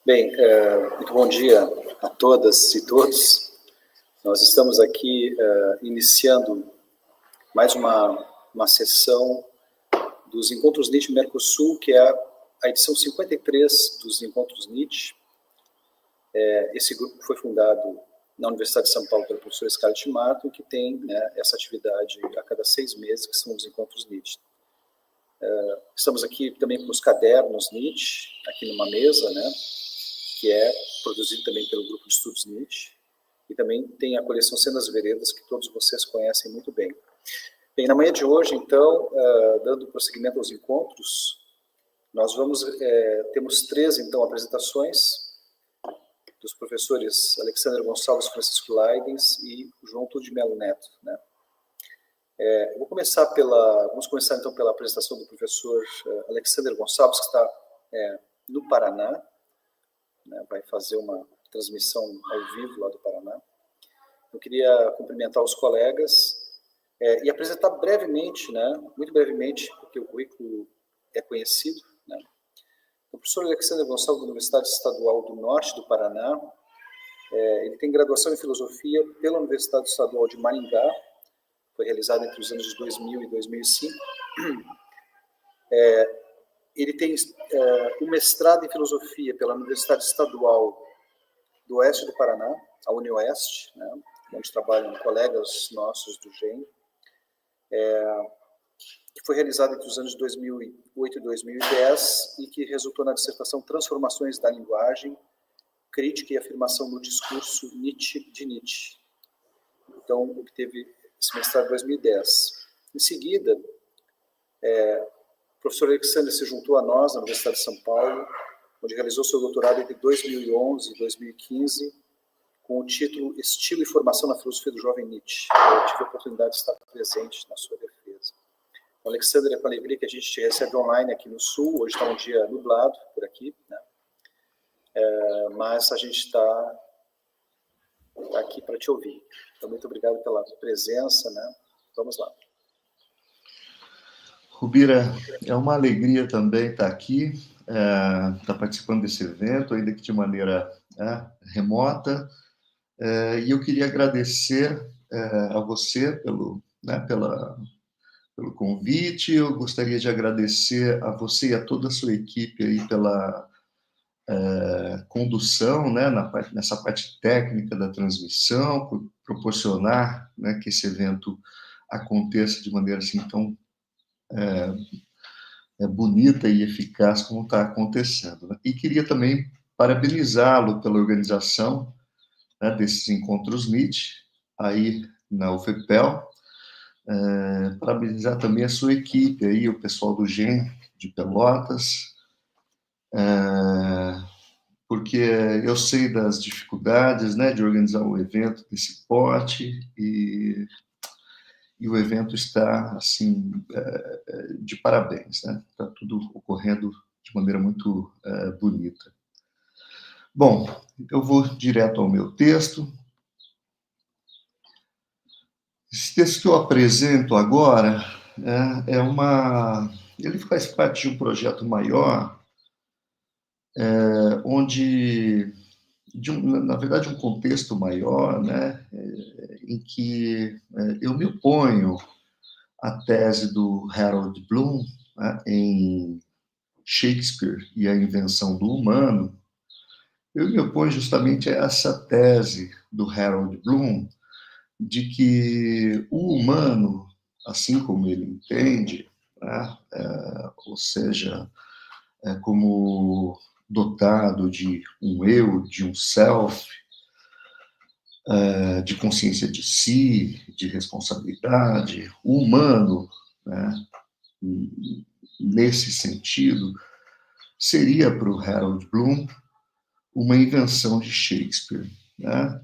Bem, muito bom dia a todas e todos. Nós estamos aqui iniciando mais uma sessão dos Encontros Nietzsche-Mercosul, que é a edição 53 dos Encontros Nietzsche. Esse grupo foi fundado na Universidade de São Paulo pelo professor Scarlett Martin, que tem essa atividade a cada 6 meses, que são os Encontros Nietzsche. Estamos aqui também com os cadernos Nietzsche, aqui numa mesa, que é produzido também pelo Grupo de Estudos Nietzsche, e também tem a coleção Cenas Veredas, que todos vocês conhecem muito bem. Bem, na manhã de hoje, então, dando prosseguimento aos encontros, nós temos 3, então, apresentações dos professores Alexander Gonçalves, Francisco Leidens e João Tudo de Melo Neto, Vamos começar, então, pela apresentação do professor Alexander Gonçalves, que está no Paraná, vai fazer uma transmissão ao vivo lá do Paraná. Eu queria cumprimentar os colegas e apresentar brevemente, muito brevemente, porque o currículo é conhecido, O professor Alexander Gonçalves, da Universidade Estadual do Norte do Paraná, ele tem graduação em Filosofia pela Universidade Estadual de Maringá, foi realizada entre os anos de 2000 e 2005. Ele tem um mestrado em Filosofia pela Universidade Estadual do Oeste do Paraná, a UniOeste, onde trabalham colegas nossos do GEM, que foi realizado entre os anos de 2008 e 2010 e que resultou na dissertação Transformações da Linguagem, Crítica e Afirmação no Discurso de Nietzsche. Então, obteve esse mestrado em 2010. Em seguida, o professor Alexander se juntou a nós na Universidade de São Paulo, onde realizou seu doutorado entre 2011 e 2015, com o título Estilo e Formação na Filosofia do Jovem Nietzsche. Eu tive a oportunidade de estar presente na sua defesa. O Alexander, é com alegria que a gente te recebe online aqui no Sul. Hoje está um dia nublado por aqui, mas a gente está aqui para te ouvir. Então, muito obrigado pela presença, Vamos lá. Rubira, é uma alegria também estar aqui, estar participando desse evento, ainda que de maneira remota, e eu queria agradecer a você pelo convite. Eu gostaria de agradecer a você e a toda a sua equipe aí pela condução, nessa parte técnica da transmissão, por proporcionar que esse evento aconteça de maneira assim tão bonita e eficaz como está acontecendo. E queria também parabenizá-lo pela organização desses encontros Nietzsche, aí na UFPEL, parabenizar também a sua equipe, aí, o pessoal do GEM de Pelotas, porque eu sei das dificuldades de organizar um evento desse porte e o evento está, assim, de parabéns, Está tudo ocorrendo de maneira muito bonita. Bom, eu vou direto ao meu texto. Esse texto que eu apresento agora ele faz parte de um projeto maior, onde, na verdade, um contexto maior, em que eu me oponho à tese do Harold Bloom em Shakespeare e a Invenção do Humano. Eu me oponho justamente a essa tese do Harold Bloom de que o humano, assim como ele entende, ou seja, como dotado de um eu, de um self, de consciência de si, de responsabilidade, o humano, nesse sentido, seria para o Harold Bloom uma invenção de Shakespeare.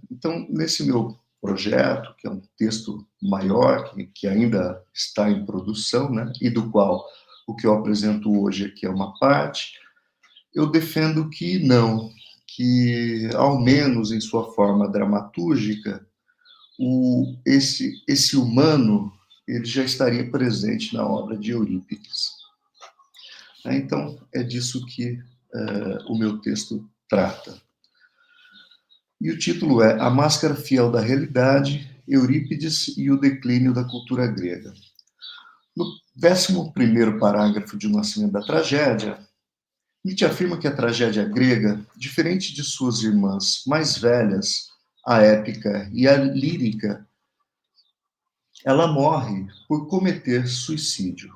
Então, nesse meu projeto, que é um texto maior, que ainda está em produção, e do qual o que eu apresento hoje aqui é uma parte, eu defendo que não, que, ao menos em sua forma dramatúrgica, esse humano ele já estaria presente na obra de Eurípides. Então, é disso que o meu texto trata. E o título é A Máscara Fiel da Realidade, Eurípides e o Declínio da Cultura Grega. No 11º parágrafo de O Nascimento da Tragédia, Nietzsche afirma que a tragédia grega, diferente de suas irmãs mais velhas, a épica e a lírica, ela morre por cometer suicídio.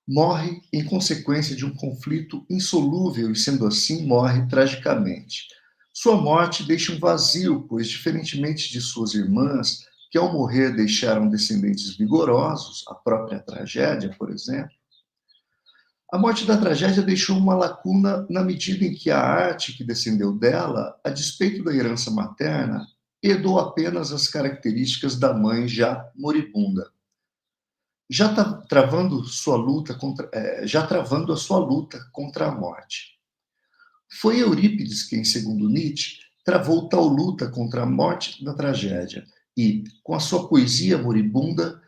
Morre em consequência de um conflito insolúvel e, sendo assim, morre tragicamente. Sua morte deixa um vazio, pois, diferentemente de suas irmãs, que ao morrer deixaram descendentes vigorosos, a própria tragédia, por exemplo, a morte da tragédia deixou uma lacuna na medida em que a arte que descendeu dela, a despeito da herança materna, herdou apenas as características da mãe já moribunda. Já travando a sua luta contra a morte. Foi Eurípides quem, segundo Nietzsche, travou tal luta contra a morte da tragédia e, com a sua poesia moribunda,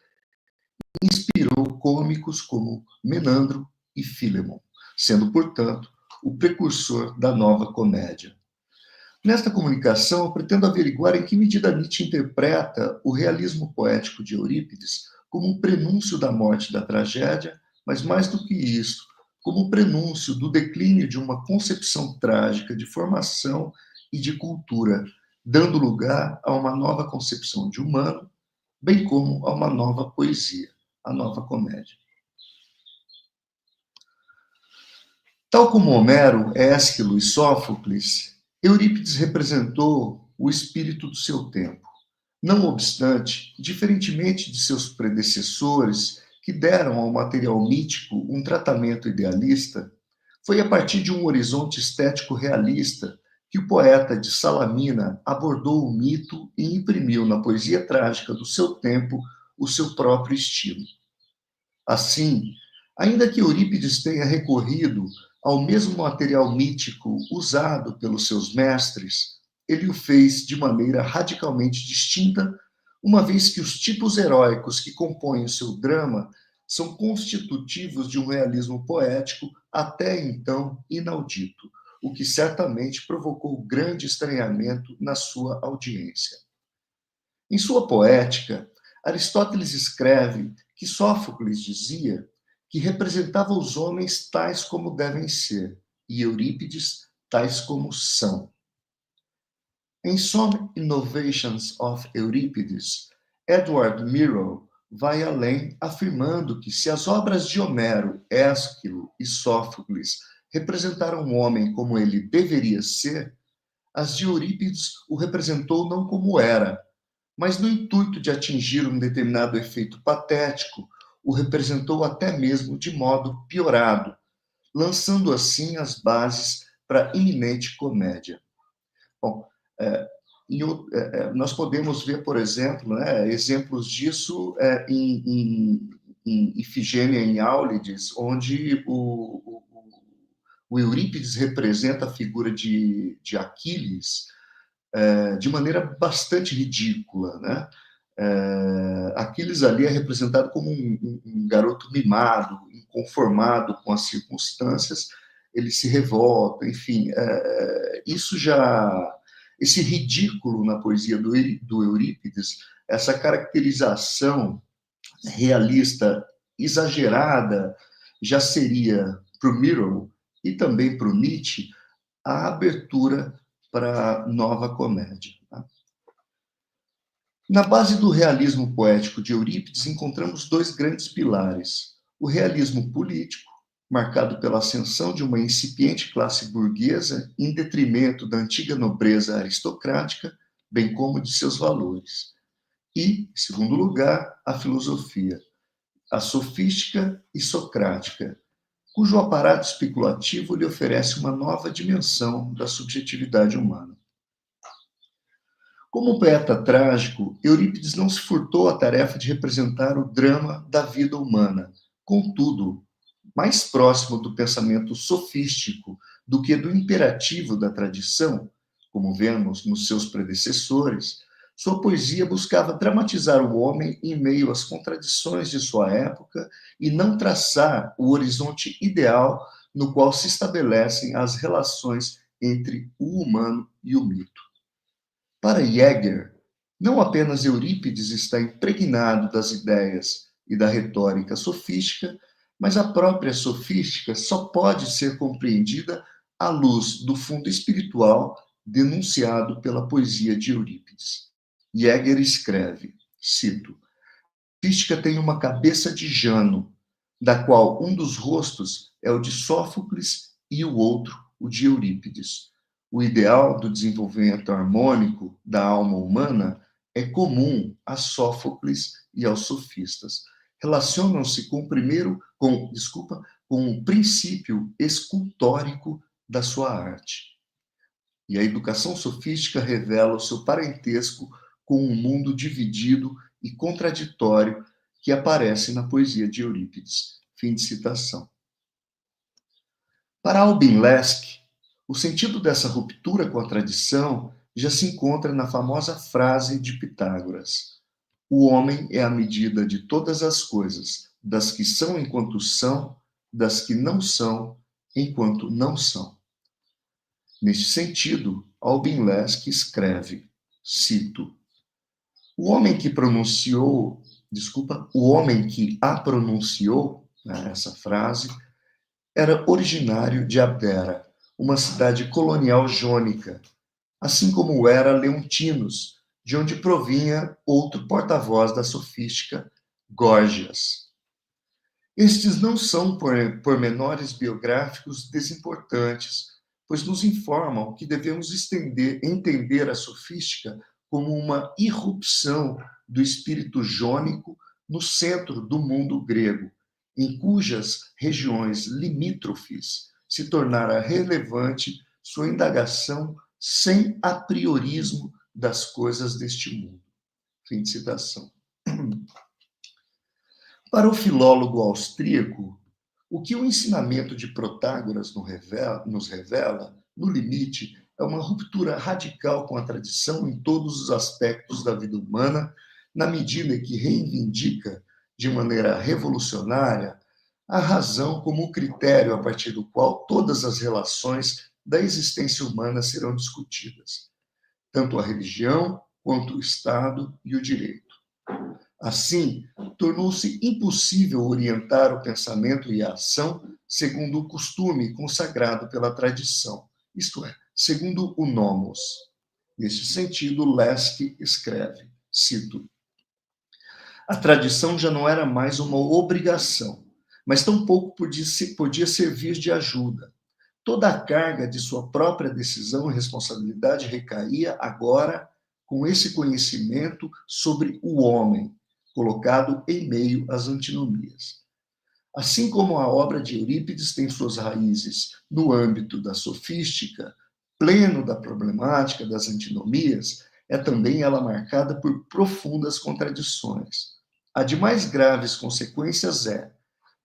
inspirou cômicos como Menandro e Filemon, sendo, portanto, o precursor da nova comédia. Nesta comunicação, eu pretendo averiguar em que medida Nietzsche interpreta o realismo poético de Eurípides como um prenúncio da morte da tragédia, mas mais do que isso, como um prenúncio do declínio de uma concepção trágica de formação e de cultura, dando lugar a uma nova concepção de humano, bem como a uma nova poesia, a nova comédia. Tal como Homero, Ésquilo e Sófocles, Eurípides representou o espírito do seu tempo. Não obstante, diferentemente de seus predecessores, que deram ao material mítico um tratamento idealista, foi a partir de um horizonte estético realista que o poeta de Salamina abordou o mito e imprimiu na poesia trágica do seu tempo o seu próprio estilo. Assim, ainda que Eurípides tenha recorrido ao mesmo material mítico usado pelos seus mestres, ele o fez de maneira radicalmente distinta, uma vez que os tipos heróicos que compõem o seu drama são constitutivos de um realismo poético até então inaudito, o que certamente provocou grande estranhamento na sua audiência. Em sua poética, Aristóteles escreve que Sófocles dizia que representava os homens tais como devem ser, e Eurípides tais como são. Em Some Innovations of Euripides, Edward Murrow vai além, afirmando que se as obras de Homero, Ésquilo e Sófocles representaram o homem como ele deveria ser, as de Eurípides o representou não como era, mas no intuito de atingir um determinado efeito patético, o representou até mesmo de modo piorado, lançando assim as bases para a iminente comédia. Bom, nós podemos ver, por exemplo, exemplos disso em Ifigênia em Áulides, onde o Eurípides representa a figura de Aquiles de maneira bastante ridícula, né? Aquiles ali é representado como um garoto mimado, inconformado com as circunstâncias, ele se revolta, enfim, esse ridículo na poesia do Eurípides, essa caracterização realista exagerada, já seria para o Murrow e também para o Nietzsche a abertura para a nova comédia. Na base do realismo poético de Eurípides, encontramos dois grandes pilares: o realismo político, marcado pela ascensão de uma incipiente classe burguesa em detrimento da antiga nobreza aristocrática, bem como de seus valores. E, em segundo lugar, a filosofia, a sofística e socrática, cujo aparato especulativo lhe oferece uma nova dimensão da subjetividade humana. Como poeta trágico, Eurípides não se furtou à tarefa de representar o drama da vida humana. Contudo, mais próximo do pensamento sofístico do que do imperativo da tradição, como vemos nos seus predecessores, sua poesia buscava dramatizar o homem em meio às contradições de sua época e não traçar o horizonte ideal no qual se estabelecem as relações entre o humano e o mito. Para Jäger, não apenas Eurípides está impregnado das ideias e da retórica sofística, mas a própria sofística só pode ser compreendida à luz do fundo espiritual denunciado pela poesia de Eurípides. Jäger escreve, cito, a sofística tem uma cabeça de Jano, da qual um dos rostos é o de Sófocles e o outro o de Eurípides. O ideal do desenvolvimento harmônico da alma humana é comum a Sófocles e aos sofistas. Relacionam-se com o princípio escultórico da sua arte. E a educação sofística revela o seu parentesco com um mundo dividido e contraditório que aparece na poesia de Eurípides. Fim de citação. Para Albin Lesk, o sentido dessa ruptura com a tradição já se encontra na famosa frase de Pitágoras: o homem é a medida de todas as coisas, das que são enquanto são, das que não são enquanto não são. Neste sentido, Albin Lesk escreve, cito, o homem que a pronunciou, né, essa frase, era originário de Abdera, uma cidade colonial jônica, assim como era Leontinos, de onde provinha outro porta-voz da sofística, Górgias. Estes não são pormenores biográficos desimportantes, pois nos informam que devemos entender a sofística como uma irrupção do espírito jônico no centro do mundo grego, em cujas regiões limítrofes se tornara relevante sua indagação sem apriorismo das coisas deste mundo. Fim de citação. Para o filólogo austríaco, o que o ensinamento de Protágoras nos revela, no limite, é uma ruptura radical com a tradição em todos os aspectos da vida humana, na medida que reivindica, de maneira revolucionária, a razão como um critério a partir do qual todas as relações da existência humana serão discutidas, tanto a religião quanto o Estado e o direito. Assim, tornou-se impossível orientar o pensamento e a ação segundo o costume consagrado pela tradição, isto é, segundo o nomos. Neste sentido, Lesk escreve, cito, a tradição já não era mais uma obrigação, mas tampouco podia servir de ajuda. Toda a carga de sua própria decisão e responsabilidade recaía agora com esse conhecimento sobre o homem, colocado em meio às antinomias. Assim como a obra de Eurípides tem suas raízes no âmbito da sofística, pleno da problemática das antinomias, é também ela marcada por profundas contradições. A de mais graves consequências é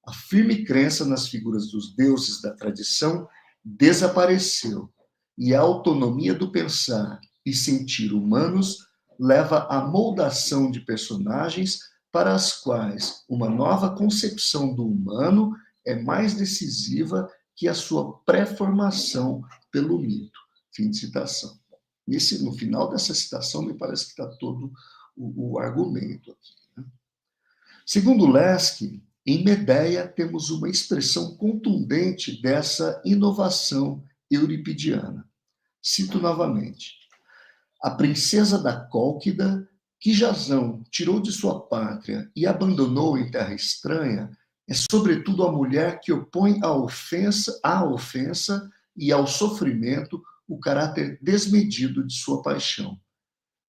a firme crença nas figuras dos deuses da tradição desapareceu, e a autonomia do pensar e sentir humanos leva à moldação de personagens para as quais uma nova concepção do humano é mais decisiva que a sua pré-formação pelo mito. Fim de citação. No final dessa citação, me parece que está todo o argumento aqui. Né? Segundo Lesk, em Medéia temos uma expressão contundente dessa inovação euripidiana. Cito novamente. A princesa da Cólquida, que Jasão tirou de sua pátria e abandonou em terra estranha, é sobretudo a mulher que opõe à ofensa e ao sofrimento o caráter desmedido de sua paixão.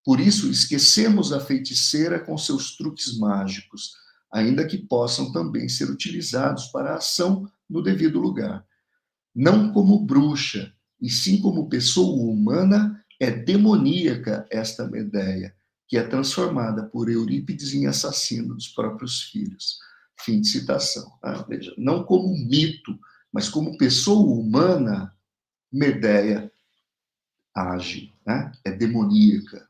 Por isso, esquecemos a feiticeira com seus truques mágicos, ainda que possam também ser utilizados para a ação no devido lugar. Não como bruxa, e sim como pessoa humana, é demoníaca esta Medéia, que é transformada por Eurípides em assassino dos próprios filhos. Fim de citação. Tá? Veja, não como mito, mas como pessoa humana, Medéia age, né? É demoníaca.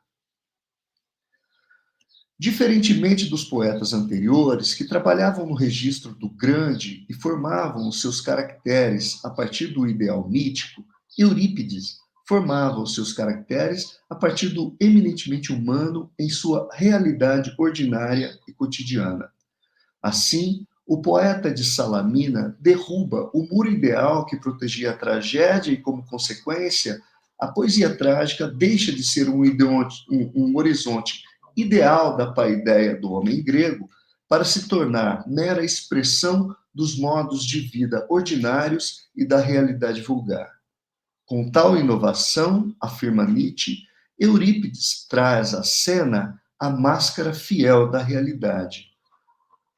Diferentemente dos poetas anteriores, que trabalhavam no registro do grande e formavam os seus caracteres a partir do ideal mítico, Eurípides formava os seus caracteres a partir do eminentemente humano em sua realidade ordinária e cotidiana. Assim, o poeta de Salamina derruba o muro ideal que protegia a tragédia e, como consequência, a poesia trágica deixa de ser um horizonte ideal da paideia do homem grego para se tornar mera expressão dos modos de vida ordinários e da realidade vulgar. Com tal inovação, afirma Nietzsche, Eurípides traz à cena a máscara fiel da realidade,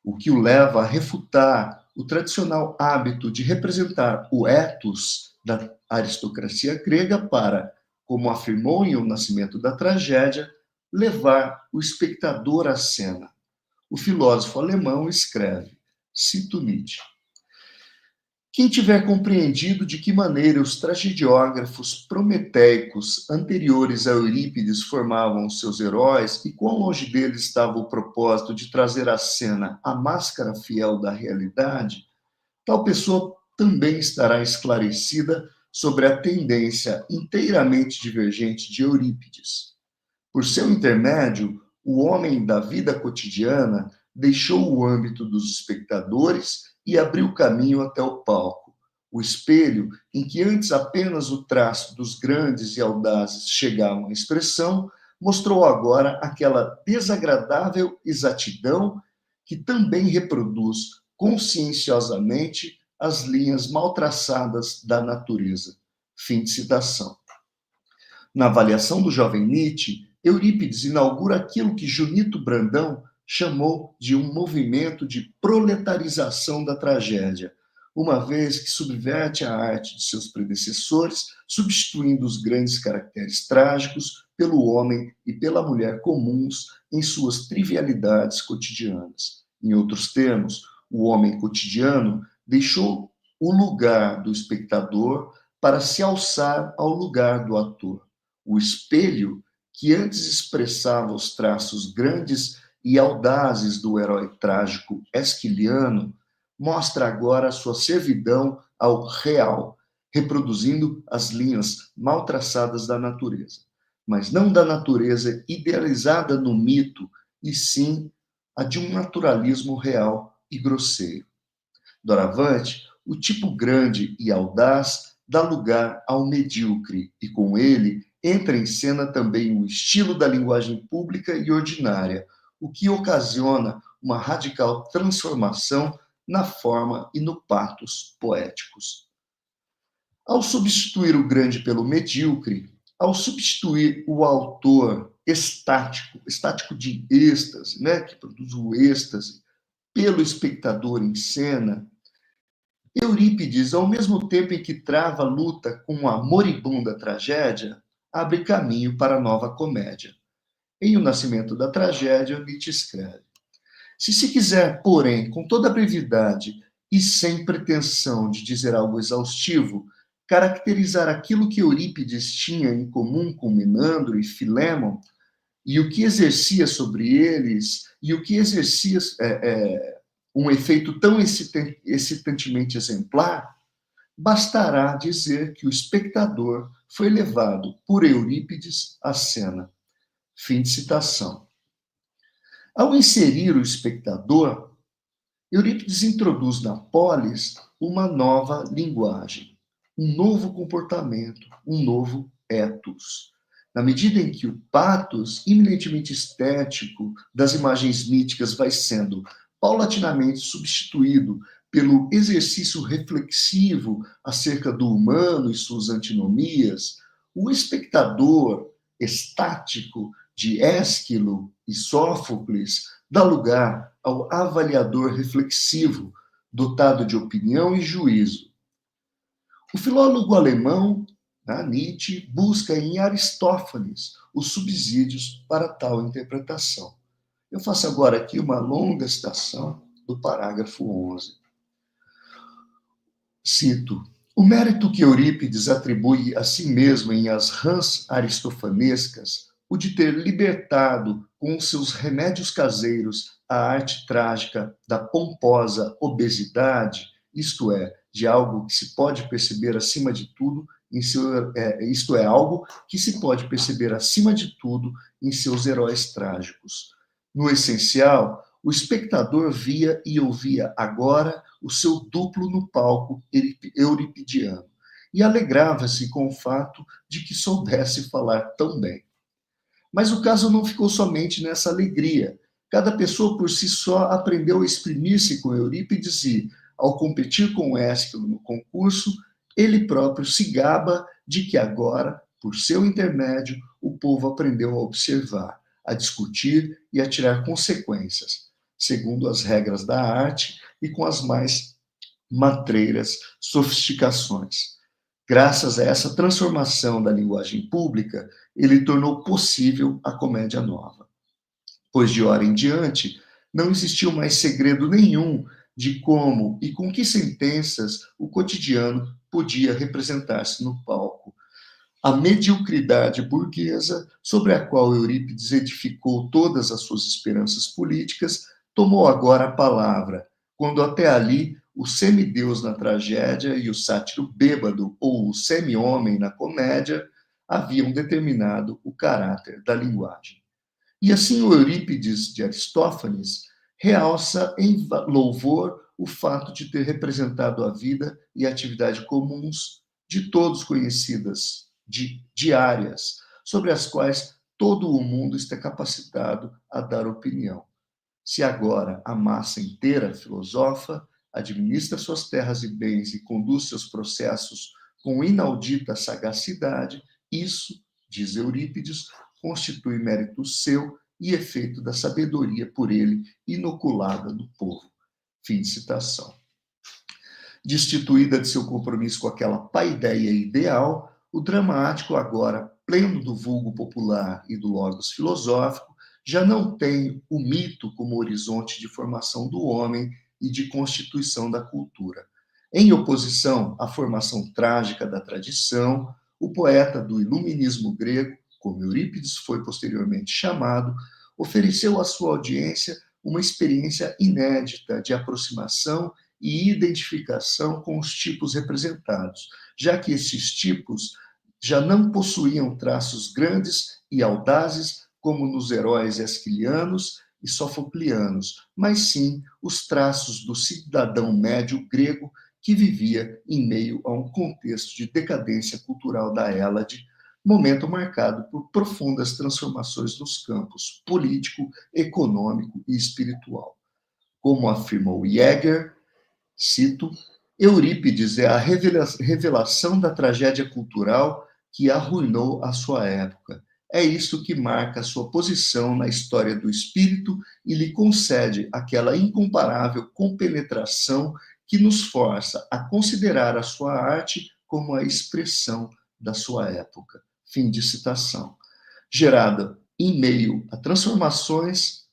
o que o leva a refutar o tradicional hábito de representar o ethos da aristocracia grega para, como afirmou em O Nascimento da Tragédia, levar o espectador à cena. O filósofo alemão escreve, cito Nietzsche: quem tiver compreendido de que maneira os tragediógrafos prometeicos anteriores a Eurípides formavam seus heróis e quão longe deles estava o propósito de trazer à cena a máscara fiel da realidade, tal pessoa também estará esclarecida sobre a tendência inteiramente divergente de Eurípides. Por seu intermédio, o homem da vida cotidiana deixou o âmbito dos espectadores e abriu caminho até o palco, o espelho em que antes apenas o traço dos grandes e audazes chegavam à expressão, mostrou agora aquela desagradável exatidão que também reproduz conscienciosamente as linhas mal traçadas da natureza. Fim de citação. Na avaliação do jovem Nietzsche, Eurípides inaugura aquilo que Junito Brandão chamou de um movimento de proletarização da tragédia, uma vez que subverte a arte de seus predecessores, substituindo os grandes caracteres trágicos pelo homem e pela mulher comuns em suas trivialidades cotidianas. Em outros termos, o homem cotidiano deixou o lugar do espectador para se alçar ao lugar do ator. O espelho, que antes expressava os traços grandes e audazes do herói trágico esquiliano, mostra agora a sua servidão ao real, reproduzindo as linhas mal traçadas da natureza, mas não da natureza idealizada no mito, e sim a de um naturalismo real e grosseiro. Doravante, o tipo grande e audaz dá lugar ao medíocre, e com ele entra em cena também o estilo da linguagem pública e ordinária, o que ocasiona uma radical transformação na forma e no patos poéticos. Ao substituir o grande pelo medíocre, ao substituir o autor estático de êxtase, que produz o êxtase, pelo espectador em cena, Eurípides, ao mesmo tempo em que trava a luta com a moribunda tragédia, abre caminho para a nova comédia. Em O Nascimento da Tragédia, Nietzsche escreve: se quiser, porém, com toda a brevidade e sem pretensão de dizer algo exaustivo, caracterizar aquilo que Eurípides tinha em comum com Menandro e Filémon, e o que exercia sobre eles, e o que exercia um efeito tão excitantemente exemplar, bastará dizer que o espectador foi levado por Eurípides à cena. Fim de citação. Ao inserir o espectador, Eurípides introduz na polis uma nova linguagem, um novo comportamento, um novo ethos. Na medida em que o patos eminentemente estético das imagens míticas vai sendo paulatinamente substituído pelo exercício reflexivo acerca do humano e suas antinomias, o espectador estático de Ésquilo e Sófocles dá lugar ao avaliador reflexivo, dotado de opinião e juízo. O filólogo alemão, Nietzsche, busca em Aristófanes os subsídios para tal interpretação. Eu faço agora aqui uma longa citação do parágrafo 11. Cito: o mérito que Eurípides atribui a si mesmo em As Rãs Aristofanescas, o de ter libertado com os seus remédios caseiros a arte trágica da pomposa obesidade, isto é, de algo que se pode perceber acima de tudo isto é algo que se pode perceber acima de tudo em seus heróis trágicos. No essencial, o espectador via e ouvia agora o seu duplo no palco euripidiano e alegrava-se com o fato de que soubesse falar tão bem. Mas o caso não ficou somente nessa alegria. Cada pessoa por si só aprendeu a exprimir-se com Eurípides e, ao competir com Ésquilo no concurso, ele próprio se gaba de que agora, por seu intermédio, o povo aprendeu a observar, a discutir e a tirar consequências, segundo as regras da arte e com as mais matreiras sofisticações. Graças a essa transformação da linguagem pública, ele tornou possível a comédia nova. Pois de hora em diante, não existiu mais segredo nenhum de como e com que sentenças o cotidiano podia representar-se no palco. A mediocridade burguesa, sobre a qual Eurípides edificou todas as suas esperanças políticas, tomou agora a palavra, quando até ali o semideus na tragédia e o sátiro bêbado ou o semi-homem na comédia haviam determinado o caráter da linguagem. E assim o Eurípides de Aristófanes realça em louvor o fato de ter representado a vida e a atividade comuns de todos conhecidas, diárias, sobre as quais todo o mundo está capacitado a dar opinião. Se agora a massa inteira filosofa, administra suas terras e bens e conduz seus processos com inaudita sagacidade, isso, diz Eurípides, constitui mérito seu e efeito da sabedoria por ele inoculada do povo. Fim de citação. Destituída de seu compromisso com aquela paideia ideal, o dramático, agora pleno do vulgo popular e do logos filosófico, já não tem o mito como horizonte de formação do homem e de constituição da cultura. Em oposição à formação trágica da tradição, o poeta do iluminismo grego, como Eurípides foi posteriormente chamado, ofereceu à sua audiência uma experiência inédita de aproximação e identificação com os tipos representados, já que esses tipos já não possuíam traços grandes e audazes como nos heróis esquilianos e sofoclianos, mas sim os traços do cidadão médio grego que vivia em meio a um contexto de decadência cultural da Hélade, momento marcado por profundas transformações nos campos político, econômico e espiritual. Como afirmou Jäger, cito, Eurípides é a revelação da tragédia cultural que arruinou a sua época. É isso que marca a sua posição na história do espírito e lhe concede aquela incomparável compenetração que nos força a considerar a sua arte como a expressão da sua época. Fim de citação. Gerada em meio a transformações,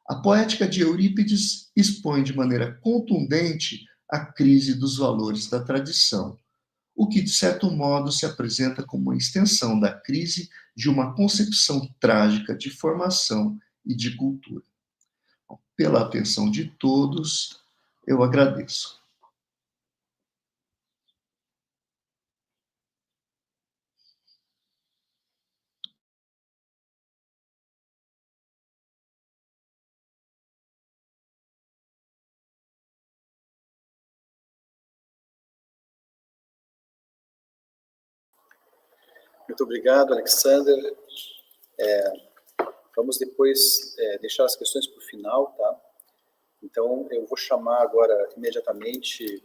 a poética de Eurípides expõe de maneira contundente a crise dos valores da tradição, o que, de certo modo, se apresenta como uma extensão da crise de uma concepção trágica de formação e de cultura. Pela atenção de todos, eu agradeço. Muito obrigado, Alexander. Vamos depois deixar as questões para o final, tá? Então, eu vou chamar agora, imediatamente,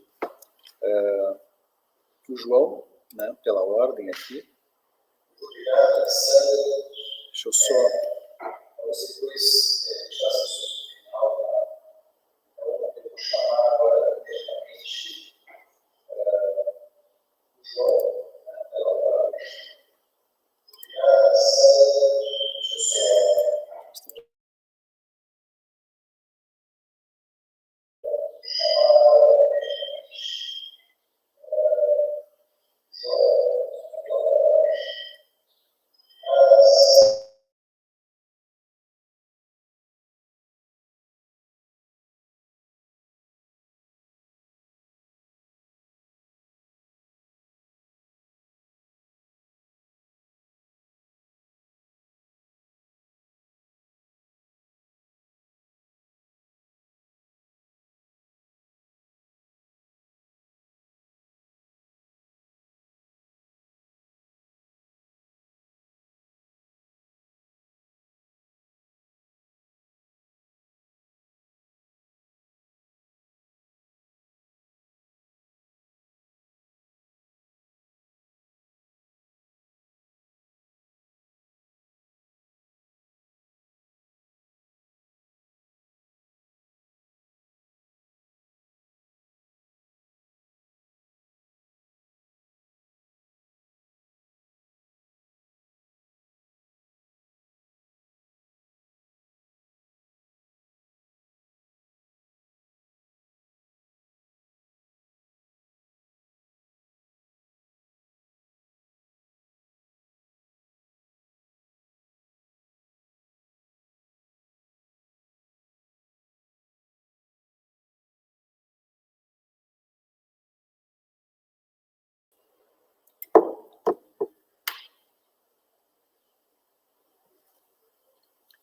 o João, né, pela ordem aqui. Muito obrigado, Alexander. Deixa eu só... Vamos depois deixar as questões para o final, tá? Então, eu vou chamar agora, imediatamente, o João, né, pela ordem.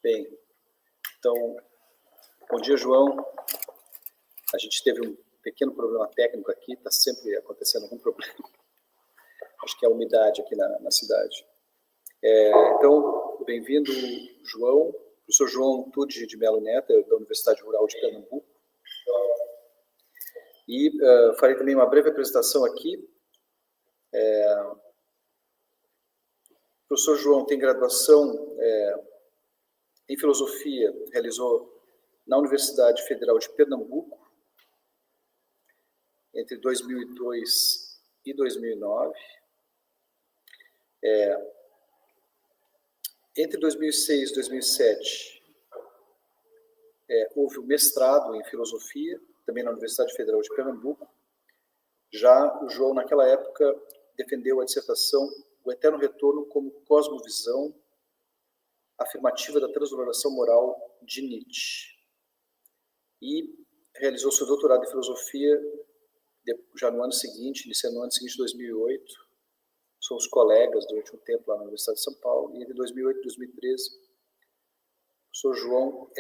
Bem, então, bom dia, João. A gente teve um pequeno problema técnico aqui, está sempre acontecendo algum problema. Acho que é a umidade aqui na cidade. Então, bem-vindo, João, professor João Tucci de Melo Neto, da Universidade Rural de Pernambuco. E farei também uma breve apresentação aqui. O professor João tem graduação em filosofia, realizou na Universidade Federal de Pernambuco, entre 2002 e 2009. Entre 2006 e 2007, houve o mestrado em filosofia, também na Universidade Federal de Pernambuco. Já o João, naquela época, defendeu a dissertação O Eterno Retorno como Cosmovisão Afirmativa da Transvaloração Moral de Nietzsche. E realizou seu doutorado em filosofia já no ano seguinte, iniciando no ano seguinte, 2008. Somos colegas durante um tempo lá na Universidade de São Paulo. E entre 2008 e 2013, o professor João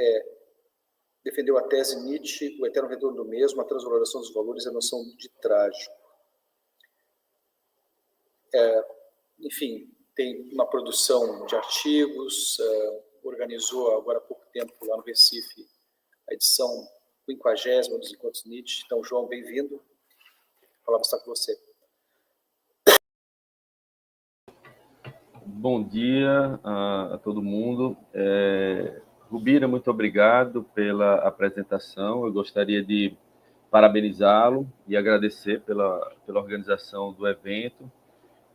defendeu a tese Nietzsche, O Eterno Retorno do Mesmo, a Transvaloração dos Valores e a Noção de Trágico. Enfim, tem uma produção de artigos, organizou agora há pouco tempo lá no Recife a edição 50ª dos Encontros Nietzsche. Então, João, bem-vindo. A palavra está com você. Bom dia a todo mundo. Rubira, muito obrigado pela apresentação. Eu gostaria de parabenizá-lo e agradecer pela organização do evento.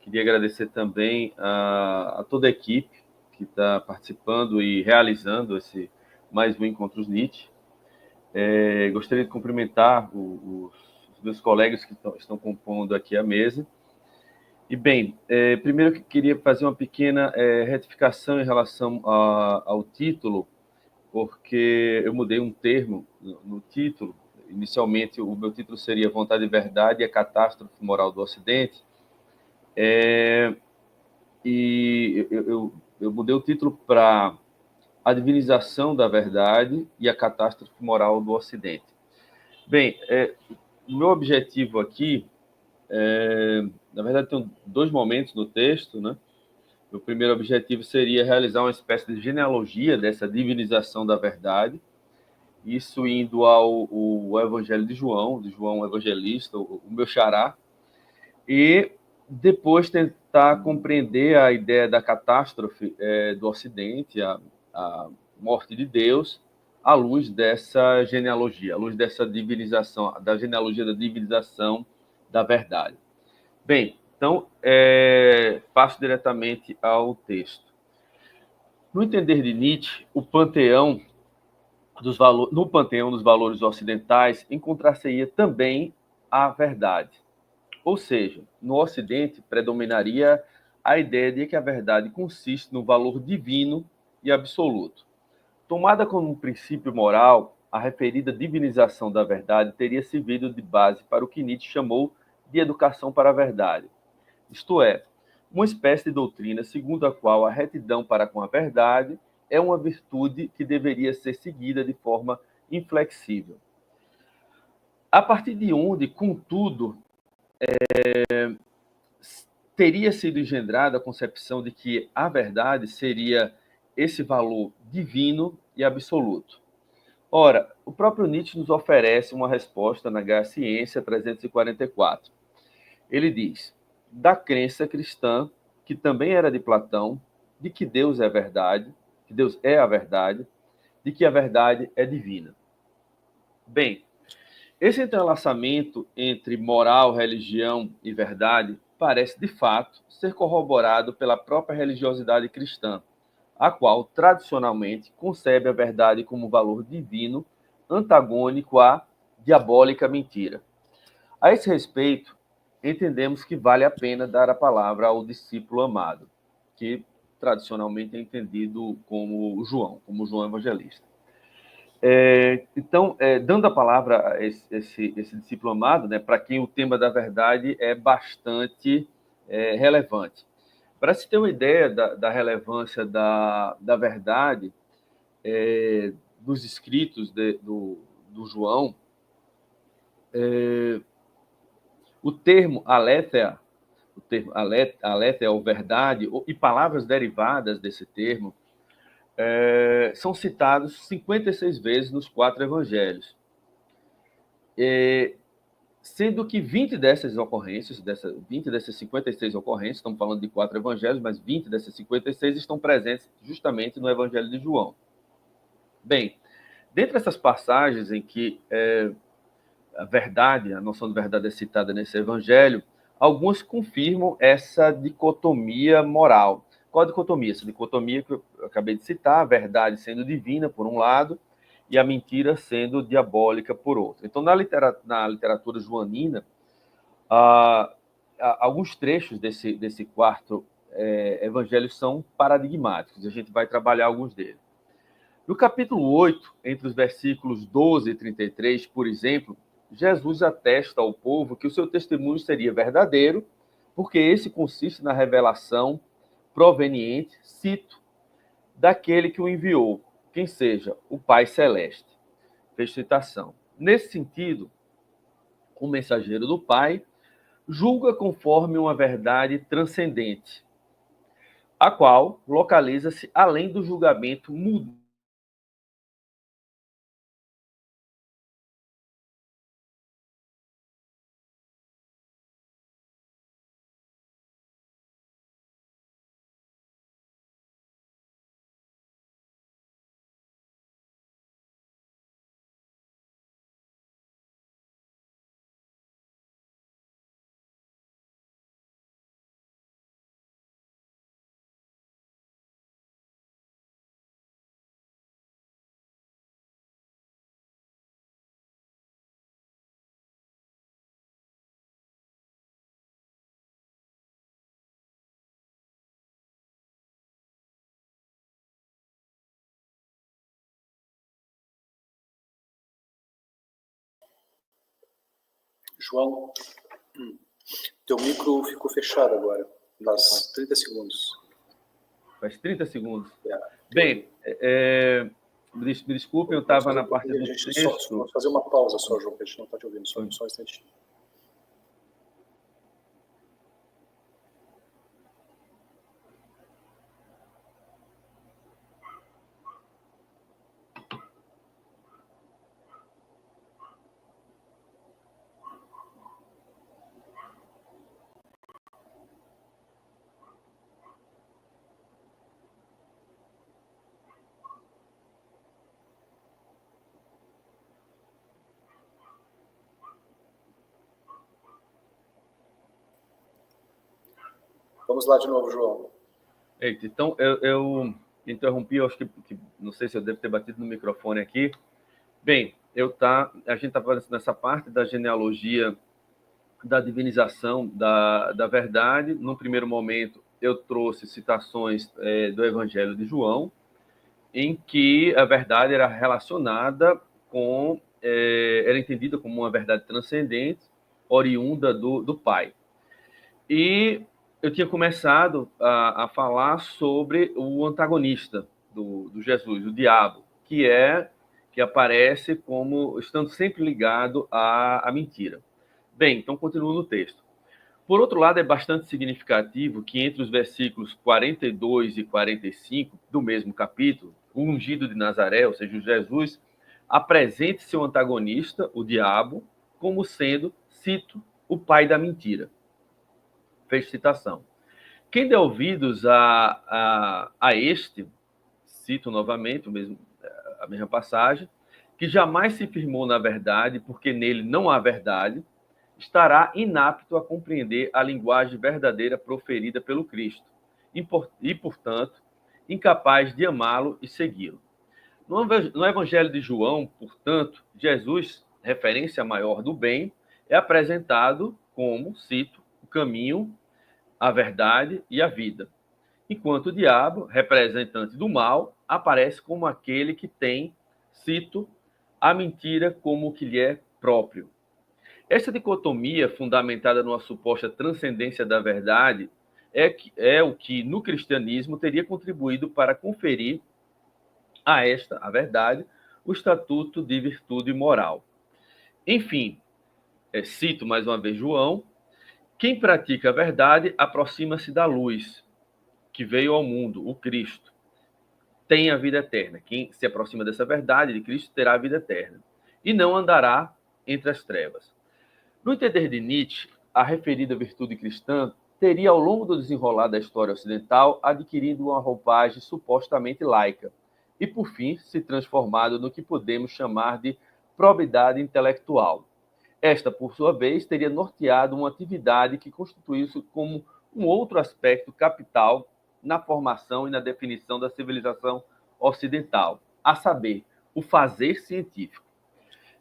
Queria agradecer também a toda a equipe que está participando e realizando esse mais um Encontros Nietzsche. Gostaria de cumprimentar os meus colegas que estão compondo aqui a mesa. E, bem, primeiro eu queria fazer uma pequena retificação em relação ao título, porque eu mudei um termo no título. Inicialmente, o meu título seria Vontade e Verdade e a Catástrofe Moral do Ocidente. E eu mudei o título para A Divinização da Verdade e a Catástrofe Moral do Ocidente. Bem, o meu objetivo aqui, na verdade, tem dois momentos no texto, né? O primeiro objetivo seria realizar uma espécie de genealogia dessa divinização da verdade, isso indo ao Evangelho de João Evangelista, o meu xará, e depois tentar compreender a ideia da catástrofe do Ocidente, a morte de Deus, à luz dessa genealogia, à luz dessa divinização, da genealogia da divinização da verdade. Bem, então, passo diretamente ao texto. No entender de Nietzsche, no panteão dos valores ocidentais, encontrar-se-ia também a verdade. Ou seja, no Ocidente predominaria a ideia de que a verdade consiste no valor divino e absoluto. Tomada como um princípio moral, a referida divinização da verdade teria servido de base para o que Nietzsche chamou de educação para a verdade. Isto é, uma espécie de doutrina segundo a qual a retidão para com a verdade é uma virtude que deveria ser seguida de forma inflexível. A partir de onde, contudo, teria sido engendrada a concepção de que a verdade seria esse valor divino e absoluto. Ora, o próprio Nietzsche nos oferece uma resposta na Gaia Ciência 344. Ele diz: da crença cristã, que também era de Platão, de que Deus é a verdade, que Deus é a verdade, de que a verdade é divina. Bem, esse entrelaçamento entre moral, religião e verdade parece, de fato, ser corroborado pela própria religiosidade cristã, a qual, tradicionalmente, concebe a verdade como valor divino, antagônico à diabólica mentira. A esse respeito, entendemos que vale a pena dar a palavra ao discípulo amado, que tradicionalmente é entendido como João Evangelista. Então, dando a palavra a esse discípulo amado, né, para quem o tema da verdade é bastante relevante. Para se ter uma ideia da relevância da verdade, dos escritos do João, o termo aletheia, ou verdade, e palavras derivadas desse termo, são citados 56 vezes nos 4 evangelhos. Sendo que 20 dessas ocorrências, 20 dessas 56 ocorrências, estamos falando de 4 evangelhos, mas 20 dessas 56 estão presentes justamente no Evangelho de João. Bem, dentre essas passagens em que a noção de verdade é citada nesse evangelho, algumas confirmam essa dicotomia moral. Qual a dicotomia? Essa dicotomia que eu acabei de citar, a verdade sendo divina, por um lado, e a mentira sendo diabólica, por outro. Então, na literatura joanina, alguns trechos desse quarto evangelho são paradigmáticos. A gente vai trabalhar alguns deles. No capítulo 8, entre os versículos 12 e 33, por exemplo, Jesus atesta ao povo que o seu testemunho seria verdadeiro, porque esse consiste na revelação proveniente, cito, daquele que o enviou, quem seja o Pai Celeste. Fecha citação. Nesse sentido, o mensageiro do Pai julga conforme uma verdade transcendente, a qual localiza-se além do julgamento mudo. João, teu micro ficou fechado agora, nas 30 segundos. Faz 30 segundos. É. Bem, me desculpem, eu estava na parte do texto. Vamos fazer uma pausa só, João, que a gente não está te ouvindo, só um instantinho. Vamos lá de novo, João. Eita, então, eu interrompi, eu acho que não sei se eu devo ter batido no microfone aqui. Bem, a gente está falando nessa parte da genealogia, da divinização da verdade. No primeiro momento, eu trouxe citações do Evangelho de João, em que a verdade era relacionada era entendida como uma verdade transcendente, oriunda do Pai. E eu tinha começado a falar sobre o antagonista do Jesus, o diabo, que aparece como estando sempre ligado à mentira. Bem, então continuo no texto. Por outro lado, é bastante significativo que entre os versículos 42 e 45 do mesmo capítulo, o ungido de Nazaré, ou seja, Jesus, apresente seu antagonista, o diabo, como sendo, cito, o pai da mentira. Fez citação. Quem der ouvidos a este, cito novamente a mesma passagem, que jamais se firmou na verdade, porque nele não há verdade, estará inapto a compreender a linguagem verdadeira proferida pelo Cristo e, portanto, incapaz de amá-lo e segui-lo. No Evangelho de João, portanto, Jesus, referência maior do bem, é apresentado como, cito, o caminho, a verdade e a vida, enquanto o diabo, representante do mal, aparece como aquele que tem, cito, a mentira como o que lhe é próprio. Essa dicotomia, fundamentada numa suposta transcendência da verdade, é o que, no cristianismo, teria contribuído para conferir a esta, a verdade, o estatuto de virtude moral. Enfim, cito mais uma vez João, quem pratica a verdade aproxima-se da luz, que veio ao mundo, o Cristo. Tem a vida eterna. Quem se aproxima dessa verdade de Cristo terá a vida eterna. E não andará entre as trevas. No entender de Nietzsche, a referida virtude cristã teria, ao longo do desenrolar da história ocidental, adquirido uma roupagem supostamente laica e, por fim, se transformado no que podemos chamar de probidade intelectual. Esta, por sua vez, teria norteado uma atividade que constituísse como um outro aspecto capital na formação e na definição da civilização ocidental, a saber, o fazer científico.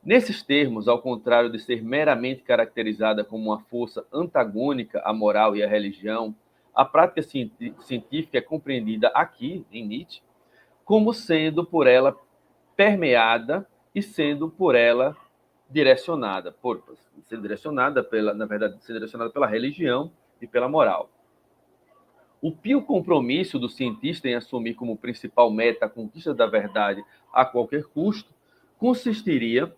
Nesses termos, ao contrário de ser meramente caracterizada como uma força antagônica à moral e à religião, a prática científica é compreendida aqui, em Nietzsche, como sendo por ela permeada e sendo por ela direcionada, na verdade, ser direcionada pela religião e pela moral. O pio compromisso do cientista em assumir como principal meta a conquista da verdade a qualquer custo consistiria,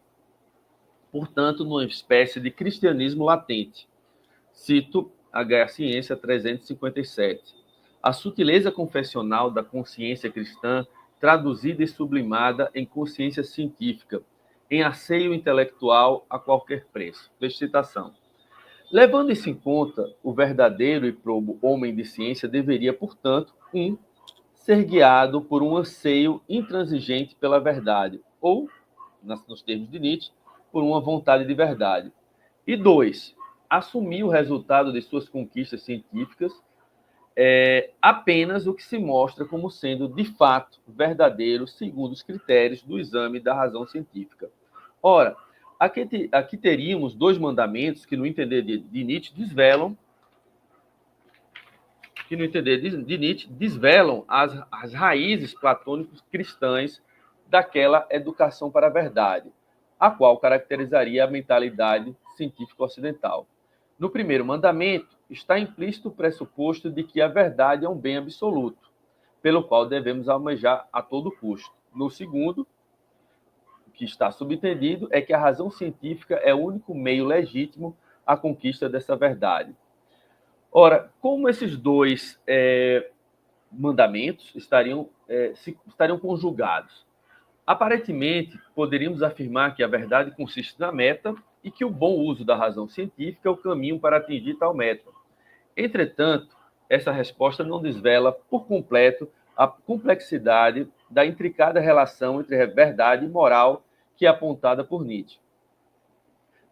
portanto, numa espécie de cristianismo latente. Cito H. Ciência 357. A sutileza confessional da consciência cristã, traduzida e sublimada em consciência científica, em asseio intelectual a qualquer preço. Fecha citação. Levando isso em conta, o verdadeiro e probo homem de ciência deveria, portanto, ser guiado por um anseio intransigente pela verdade, ou, nos termos de Nietzsche, por uma vontade de verdade. E 2, assumir o resultado de suas conquistas científicas apenas o que se mostra como sendo, de fato, verdadeiro segundo os critérios do exame da razão científica. Ora, aqui teríamos 2 mandamentos que, no entender de Nietzsche, desvelam as raízes platônicas cristãs daquela educação para a verdade, a qual caracterizaria a mentalidade científica ocidental. No primeiro mandamento, está implícito o pressuposto de que a verdade é um bem absoluto, pelo qual devemos almejar a todo custo. No segundo, o que está subentendido é que a razão científica é o único meio legítimo à conquista dessa verdade. Ora, como esses 2 mandamentos estariam conjugados? Aparentemente, poderíamos afirmar que a verdade consiste na meta e que o bom uso da razão científica é o caminho para atingir tal meta. Entretanto, essa resposta não desvela por completo a complexidade da intricada relação entre verdade e moral que é apontada por Nietzsche.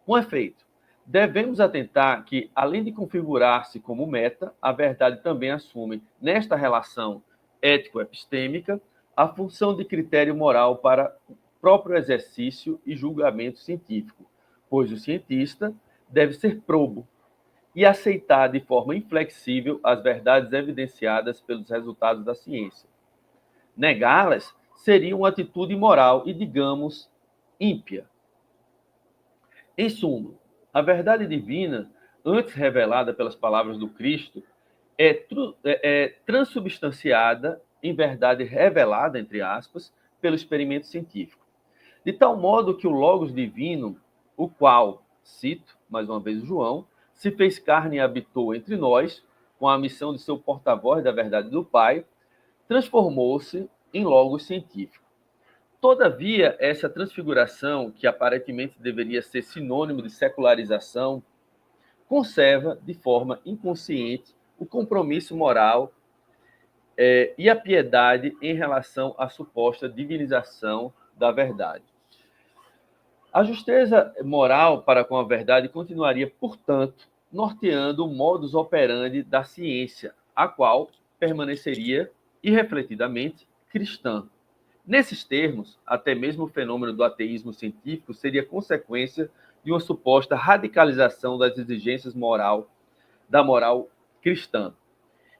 Com efeito, devemos atentar que, além de configurar-se como meta, a verdade também assume, nesta relação ético-epistêmica, a função de critério moral para o próprio exercício e julgamento científico, pois o cientista deve ser probo e aceitar de forma inflexível as verdades evidenciadas pelos resultados da ciência. Negá-las seria uma atitude imoral e, digamos, ímpia. Em suma, a verdade divina, antes revelada pelas palavras do Cristo, é transubstanciada em verdade revelada, entre aspas, pelo experimento científico. De tal modo que o Logos divino, o qual, cito mais uma vez o João, se fez carne e habitou entre nós, com a missão de ser o porta-voz da verdade do Pai, transformou-se em Logos científico. Todavia, essa transfiguração, que aparentemente deveria ser sinônimo de secularização, conserva, de forma inconsciente, o compromisso moral e a piedade em relação à suposta divinização da verdade. A justeza moral para com a verdade continuaria, portanto, norteando o modus operandi da ciência, a qual permaneceria, irrefletidamente, cristã. Nesses termos, até mesmo o fenômeno do ateísmo científico seria consequência de uma suposta radicalização das exigências da moral cristã.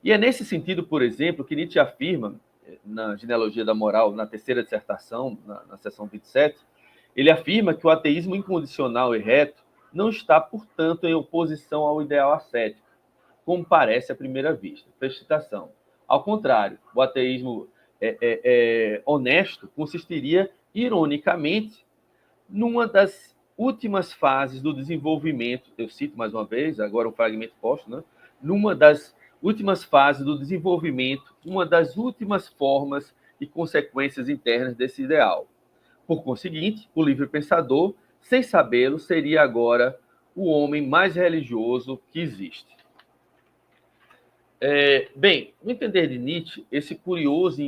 E é nesse sentido, por exemplo, que Nietzsche afirma, na Genealogia da Moral, na terceira dissertação, na seção 27, ele afirma que o ateísmo incondicional e reto não está, portanto, em oposição ao ideal ascético, como parece à primeira vista. Fecha citação. Ao contrário, o ateísmo honesto consistiria, ironicamente, numa das últimas fases do desenvolvimento, eu cito mais uma vez, agora o fragmento posto, né? Numa das últimas fases do desenvolvimento, uma das últimas formas e consequências internas desse ideal. Por conseguinte, o livre pensador, sem sabê-lo, seria agora o homem mais religioso que existe. Bem, no entender de Nietzsche, esse curioso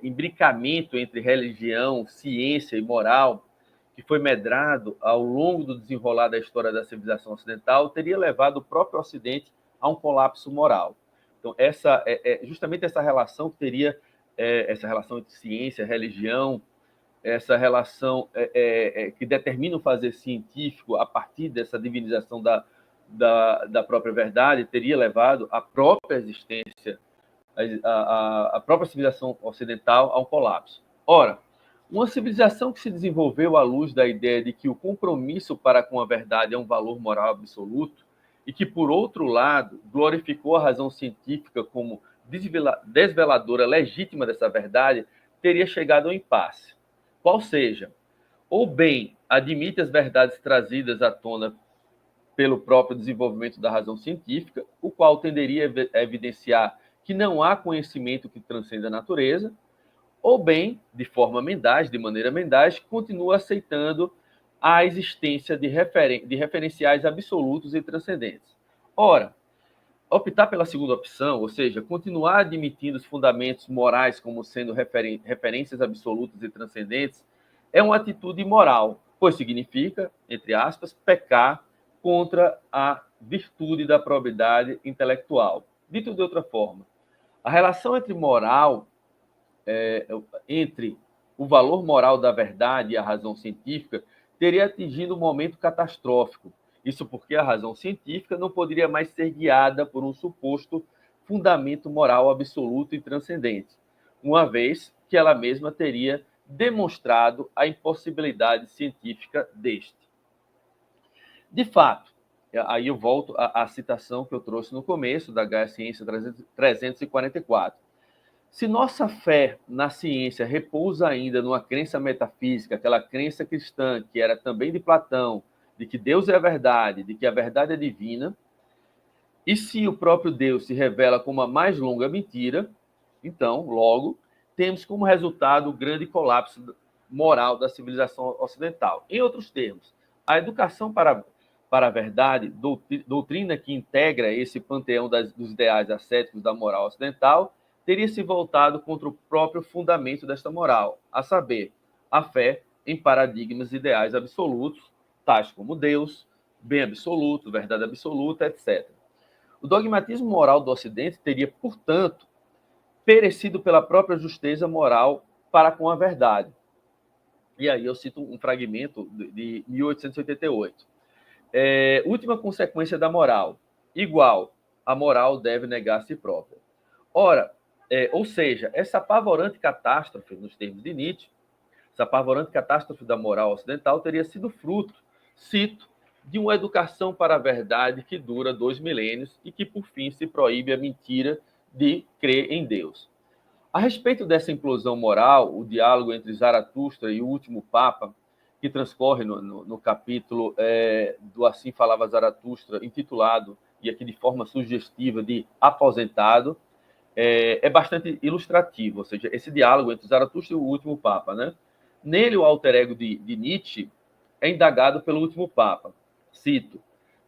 imbricamento entre religião, ciência e moral, que foi medrado ao longo do desenrolar da história da civilização ocidental, teria levado o próprio Ocidente a um colapso moral. Então, justamente essa relação que teria, essa relação entre ciência, religião, essa relação que determina o fazer científico a partir dessa divinização da própria verdade, teria levado a própria existência, a própria civilização ocidental a um colapso. Ora, uma civilização que se desenvolveu à luz da ideia de que o compromisso para com a verdade é um valor moral absoluto e que, por outro lado, glorificou a razão científica como desveladora legítima dessa verdade, teria chegado ao impasse. Qual seja, ou bem admite as verdades trazidas à tona pelo próprio desenvolvimento da razão científica, o qual tenderia a evidenciar que não há conhecimento que transcenda a natureza, ou bem, de maneira mendaz, continua aceitando a existência de referenciais absolutos e transcendentes. Ora, optar pela segunda opção, ou seja, continuar admitindo os fundamentos morais como sendo referências absolutas e transcendentes, é uma atitude imoral, pois significa, entre aspas, pecar contra a virtude da probidade intelectual. Dito de outra forma, a relação entre entre o valor moral da verdade e a razão científica teria atingido um momento catastrófico. Isso porque a razão científica não poderia mais ser guiada por um suposto fundamento moral absoluto e transcendente, uma vez que ela mesma teria demonstrado a impossibilidade científica deste. De fato, aí eu volto à citação que eu trouxe no começo, da Gaia Ciência 344. Se nossa fé na ciência repousa ainda numa crença metafísica, aquela crença cristã que era também de Platão, de que Deus é a verdade, de que a verdade é divina, e se o próprio Deus se revela como a mais longa mentira, então, logo, temos como resultado o grande colapso moral da civilização ocidental. Em outros termos, a educação para a verdade, doutrina que integra esse panteão dos ideais ascéticos da moral ocidental, teria se voltado contra o próprio fundamento desta moral, a saber, a fé em paradigmas ideais absolutos, tais como Deus, bem absoluto, verdade absoluta, etc. O dogmatismo moral do Ocidente teria, portanto, perecido pela própria justeza moral para com a verdade. E aí eu cito um fragmento de 1888. Última consequência da moral, igual, a moral deve negar a si própria. Ora, ou seja, essa apavorante catástrofe, nos termos de Nietzsche, essa apavorante catástrofe da moral ocidental teria sido fruto, cito, de uma educação para a verdade que dura 2 milênios e que, por fim, se proíbe a mentira de crer em Deus. A respeito dessa implosão moral, o diálogo entre Zaratustra e o último Papa, que transcorre no capítulo do Assim Falava Zaratustra, intitulado, e aqui de forma sugestiva, de Aposentado, é bastante ilustrativo, ou seja, esse diálogo entre Zaratustra e o último Papa, né? Nele, o alter ego de Nietzsche é indagado pelo último Papa. Cito: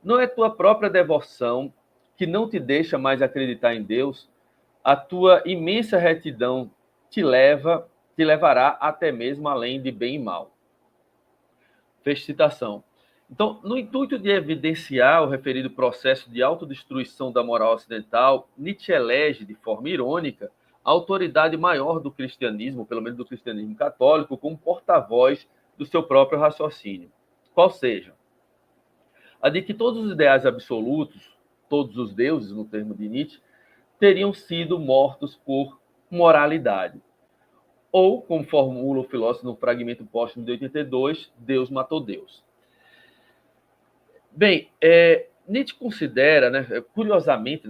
não é tua própria devoção que não te deixa mais acreditar em Deus? A tua imensa retidão te levará até mesmo além de bem e mal. Fecha citação. Então, no intuito de evidenciar o referido processo de autodestruição da moral ocidental, Nietzsche elege, de forma irônica, a autoridade maior do cristianismo, pelo menos do cristianismo católico, como porta-voz do seu próprio raciocínio. Qual seja, a de que todos os ideais absolutos, todos os deuses, no termo de Nietzsche, teriam sido mortos por moralidade. Ou, como formula o filósofo no fragmento póstumo de 82, Deus matou Deus. Bem, Nietzsche considera, curiosamente,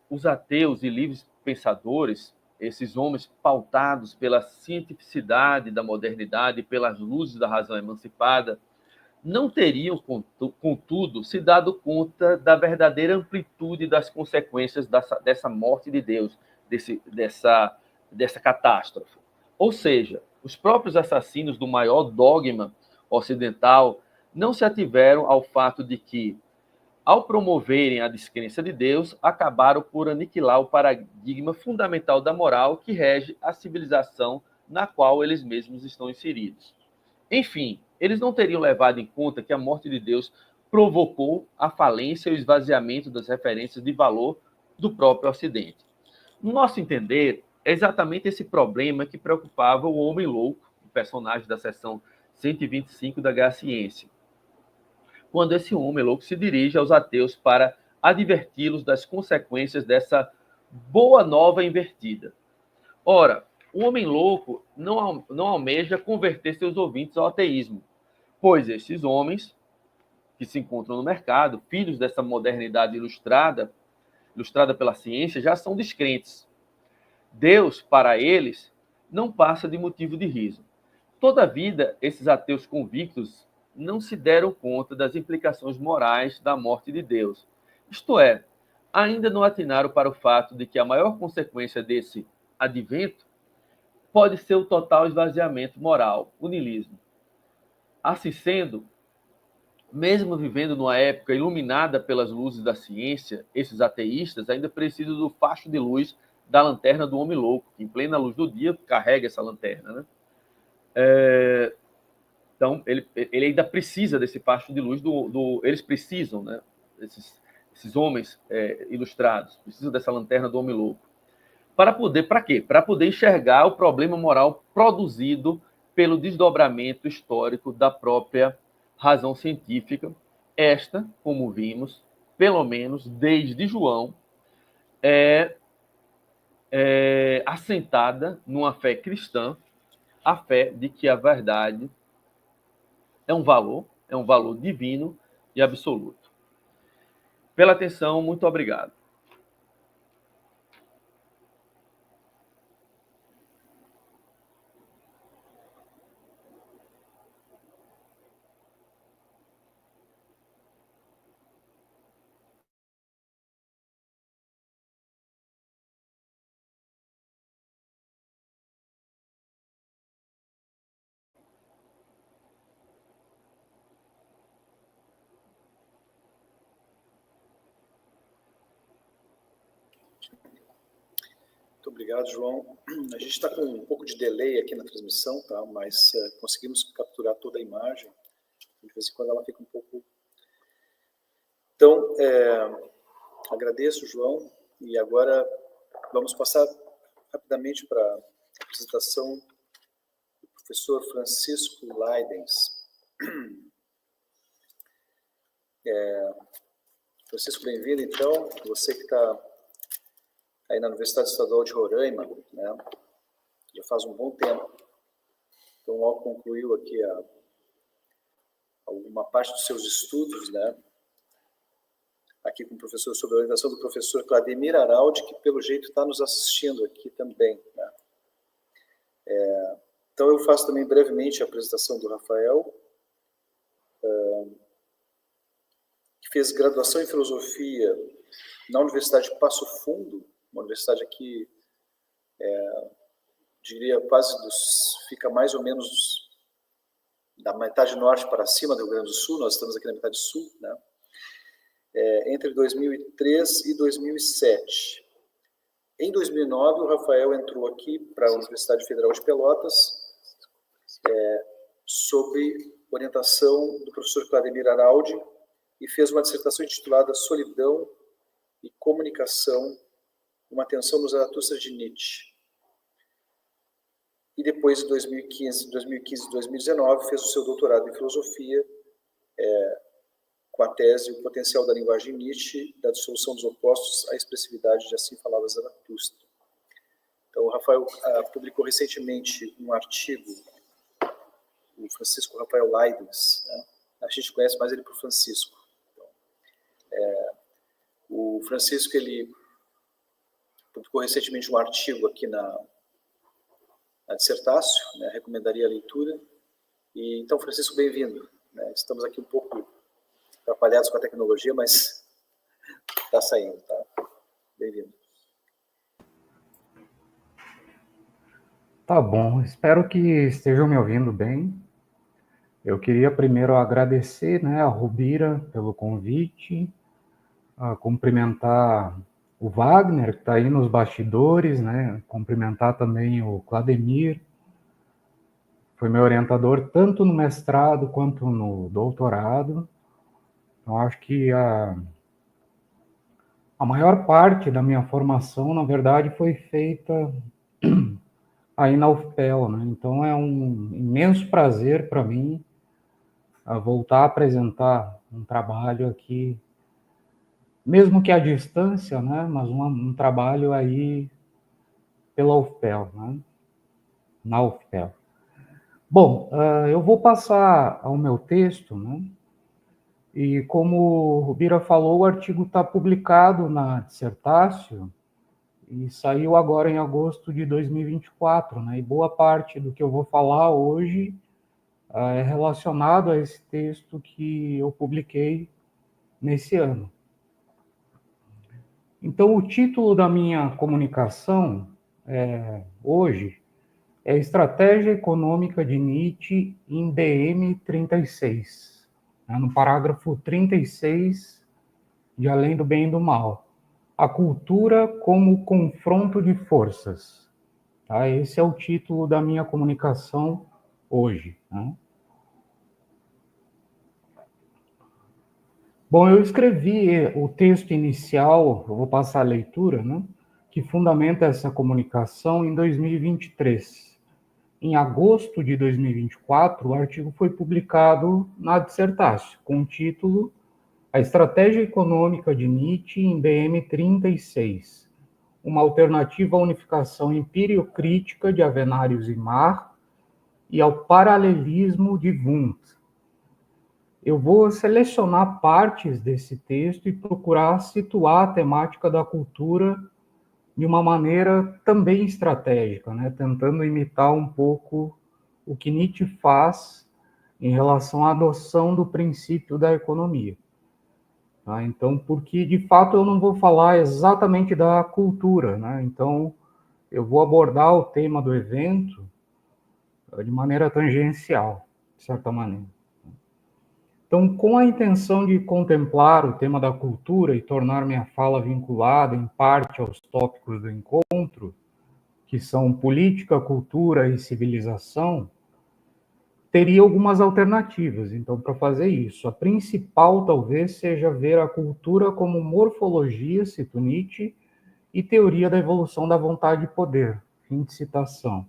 os ateus e livres pensadores, esses homens pautados pela cientificidade da modernidade, pelas luzes da razão emancipada, não teriam, contudo, se dado conta da verdadeira amplitude das consequências dessa morte de Deus, dessa catástrofe. Ou seja, os próprios assassinos do maior dogma ocidental não se ativeram ao fato de que, ao promoverem a descrença de Deus, acabaram por aniquilar o paradigma fundamental da moral que rege a civilização na qual eles mesmos estão inseridos. Enfim, eles não teriam levado em conta que a morte de Deus provocou a falência e o esvaziamento das referências de valor do próprio Ocidente. No nosso entender, é exatamente esse problema que preocupava o homem louco, o personagem da seção 125 da Guerra à Ciência, quando esse homem louco se dirige aos ateus para adverti-los das consequências dessa boa nova invertida. Ora, o homem louco não almeja converter seus ouvintes ao ateísmo, pois esses homens que se encontram no mercado, filhos dessa modernidade ilustrada pela ciência, já são descrentes. Deus, para eles, não passa de motivo de riso. Todavia, esses ateus convictos não se deram conta das implicações morais da morte de Deus. Isto é, ainda não atinaram para o fato de que a maior consequência desse advento pode ser o total esvaziamento moral, o niilismo. Assim sendo, mesmo vivendo numa época iluminada pelas luzes da ciência, esses ateístas ainda precisam do facho de luz da lanterna do homem louco, que em plena luz do dia carrega essa lanterna, né? Então, ele ainda precisa desse facho de luz eles precisam, né? Esses homens ilustrados, precisam dessa lanterna do homem louco. Para quê? Para poder enxergar o problema moral produzido pelo desdobramento histórico da própria razão científica. Esta, como vimos, pelo menos desde João, é assentada numa fé cristã, a fé de que a verdade é um valor divino e absoluto. Pela atenção, muito obrigado. Muito obrigado, João. A gente está com um pouco de delay aqui na transmissão, tá? Mas conseguimos capturar toda a imagem. De vez em quando ela fica um pouco... Então, agradeço, João. E agora vamos passar rapidamente para a apresentação do professor Francisco Leidens. Francisco, bem-vindo, então. Você que está aí na Universidade Estadual de Roraima, né? Já faz um bom tempo. Então, logo concluiu aqui alguma parte dos seus estudos, né? Aqui com o professor, sob a orientação do professor Clademir Araldi, que pelo jeito está nos assistindo aqui também, né? Então, eu faço também brevemente a apresentação do Rafael, que fez graduação em filosofia na Universidade de Passo Fundo, uma universidade aqui, diria, fica mais ou menos da metade norte para cima do Rio Grande do Sul, nós estamos aqui na metade sul, né? Entre 2003 e 2007. Em 2009, o Rafael entrou aqui para a Universidade Federal de Pelotas, sob orientação do professor Clademir Araldi, e fez uma dissertação intitulada Solidão e Comunicação, uma atenção no Zaratustra de Nietzsche. E depois, em 2015 e 2019, fez o seu doutorado em filosofia, com a tese O Potencial da Linguagem Nietzsche, da dissolução dos opostos à expressividade de Assim Falava Zaratustra. Então, o Rafael publicou recentemente um artigo, o Francisco Rafael Leidens, né? A gente conhece mais ele por Francisco. Então, o Francisco, ele publicou recentemente um artigo aqui na Dissertácio, né, recomendaria a leitura. E, então, Francisco, bem-vindo. Né, estamos aqui um pouco atrapalhados com a tecnologia, mas está saindo, tá? Bem-vindo. Tá bom, espero que estejam me ouvindo bem. Eu queria primeiro agradecer, né, a Rubira pelo convite, cumprimentar o Wagner, que está aí nos bastidores, né, cumprimentar também o Clademir, foi meu orientador tanto no mestrado quanto no doutorado. Então, acho que a maior parte da minha formação, na verdade, foi feita aí na UFPEL, né? Então, é um imenso prazer para mim voltar a apresentar um trabalho aqui, mesmo que à distância, né? Mas um trabalho aí pela UFPEL, né? Na UFPEL. Bom, eu vou passar ao meu texto, né? E como o Rubira falou, o artigo está publicado na Dissertácio e saiu agora em agosto de 2024, né? E boa parte do que eu vou falar hoje é relacionado a esse texto que eu publiquei nesse ano. Então, o título da minha comunicação hoje é Estratégia Econômica de Nietzsche em DM36, né, no parágrafo 36 de Além do Bem e do Mal. A cultura como confronto de forças. Tá? Esse é o título da minha comunicação hoje. Né? Bom, eu escrevi o texto inicial, eu vou passar a leitura, né, que fundamenta essa comunicação em 2023. Em agosto de 2024, o artigo foi publicado na Dissertácio, com o título A Estratégia Econômica de Nietzsche em DM36, uma alternativa à unificação empiriocrítica de Avenarius e Marx e ao paralelismo de Wundt. Eu vou selecionar partes desse texto e procurar situar a temática da cultura de uma maneira também estratégica, né? Tentando imitar um pouco o que Nietzsche faz em relação à adoção do princípio da economia. Tá? Então, porque de fato eu não vou falar exatamente da cultura, né? Então, eu vou abordar o tema do evento de maneira tangencial, de certa maneira. Então, com a intenção de contemplar o tema da cultura e tornar minha fala vinculada, em parte, aos tópicos do encontro, que são política, cultura e civilização, teria algumas alternativas. Então, para fazer isso, a principal talvez seja ver a cultura como morfologia, cito Nietzsche, e teoria da evolução da vontade de poder, fim de citação.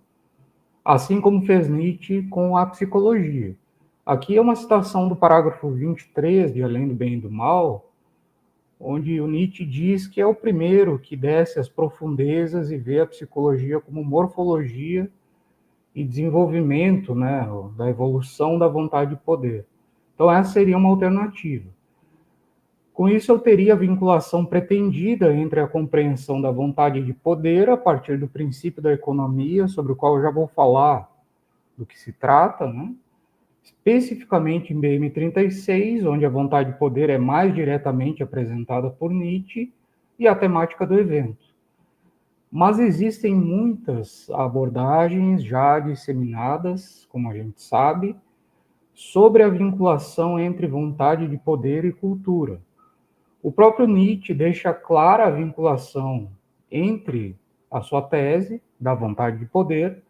Assim como fez Nietzsche com a psicologia. Aqui é uma citação do parágrafo 23 de Além do Bem e do Mal, onde o Nietzsche diz que é o primeiro que desce às profundezas e vê a psicologia como morfologia e desenvolvimento, né, da evolução da vontade de poder. Então, essa seria uma alternativa. Com isso, eu teria a vinculação pretendida entre a compreensão da vontade de poder a partir do princípio da economia, sobre o qual eu já vou falar do que se trata, né? Especificamente em BM36, onde a vontade de poder é mais diretamente apresentada por Nietzsche, e a temática do evento. Mas existem muitas abordagens já disseminadas, como a gente sabe, sobre a vinculação entre vontade de poder e cultura. O próprio Nietzsche deixa clara a vinculação entre a sua tese da vontade de poder,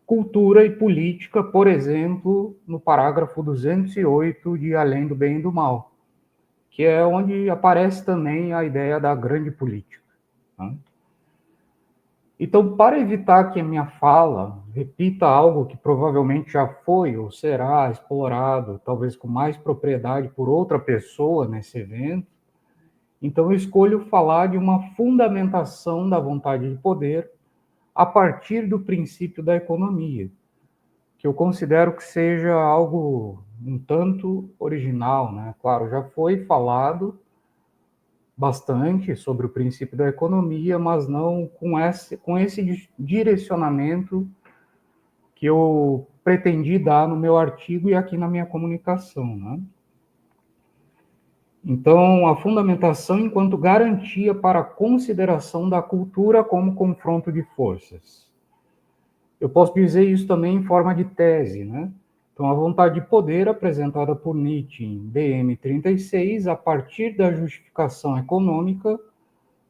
cultura e política, por exemplo, no parágrafo 208 de Além do Bem e do Mal, que é onde aparece também a ideia da grande política. Né? Então, para evitar que a minha fala repita algo que provavelmente já foi ou será explorado, talvez com mais propriedade por outra pessoa nesse evento, então eu escolho falar de uma fundamentação da vontade de poder a partir do princípio da economia, que eu considero que seja algo um tanto original, né? Claro, já foi falado bastante sobre o princípio da economia, mas não com esse direcionamento que eu pretendi dar no meu artigo e aqui na minha comunicação, né? Então, a fundamentação enquanto garantia para a consideração da cultura como confronto de forças. Eu posso dizer isso também em forma de tese, né? Então, a vontade de poder apresentada por Nietzsche em DM 36, a partir da justificação econômica,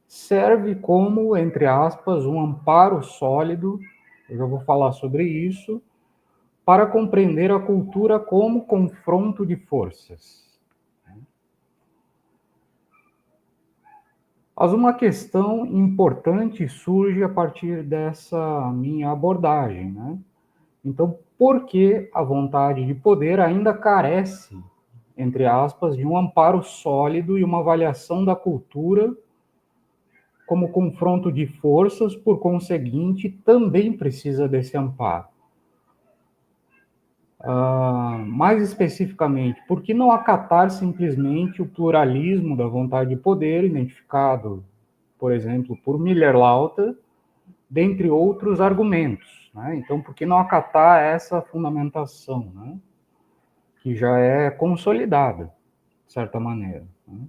serve como, entre aspas, um amparo sólido, eu já vou falar sobre isso, para compreender a cultura como confronto de forças. Mas uma questão importante surge a partir dessa minha abordagem, né? Então, por que a vontade de poder ainda carece, entre aspas, de um amparo sólido e uma avaliação da cultura como confronto de forças, por conseguinte, também precisa desse amparo? Mais especificamente, por que não acatar simplesmente o pluralismo da vontade de poder, identificado, por exemplo, por Miller-Lauter, dentre outros argumentos, né? Então, por que não acatar essa fundamentação, né? Que já é consolidada, de certa maneira, né?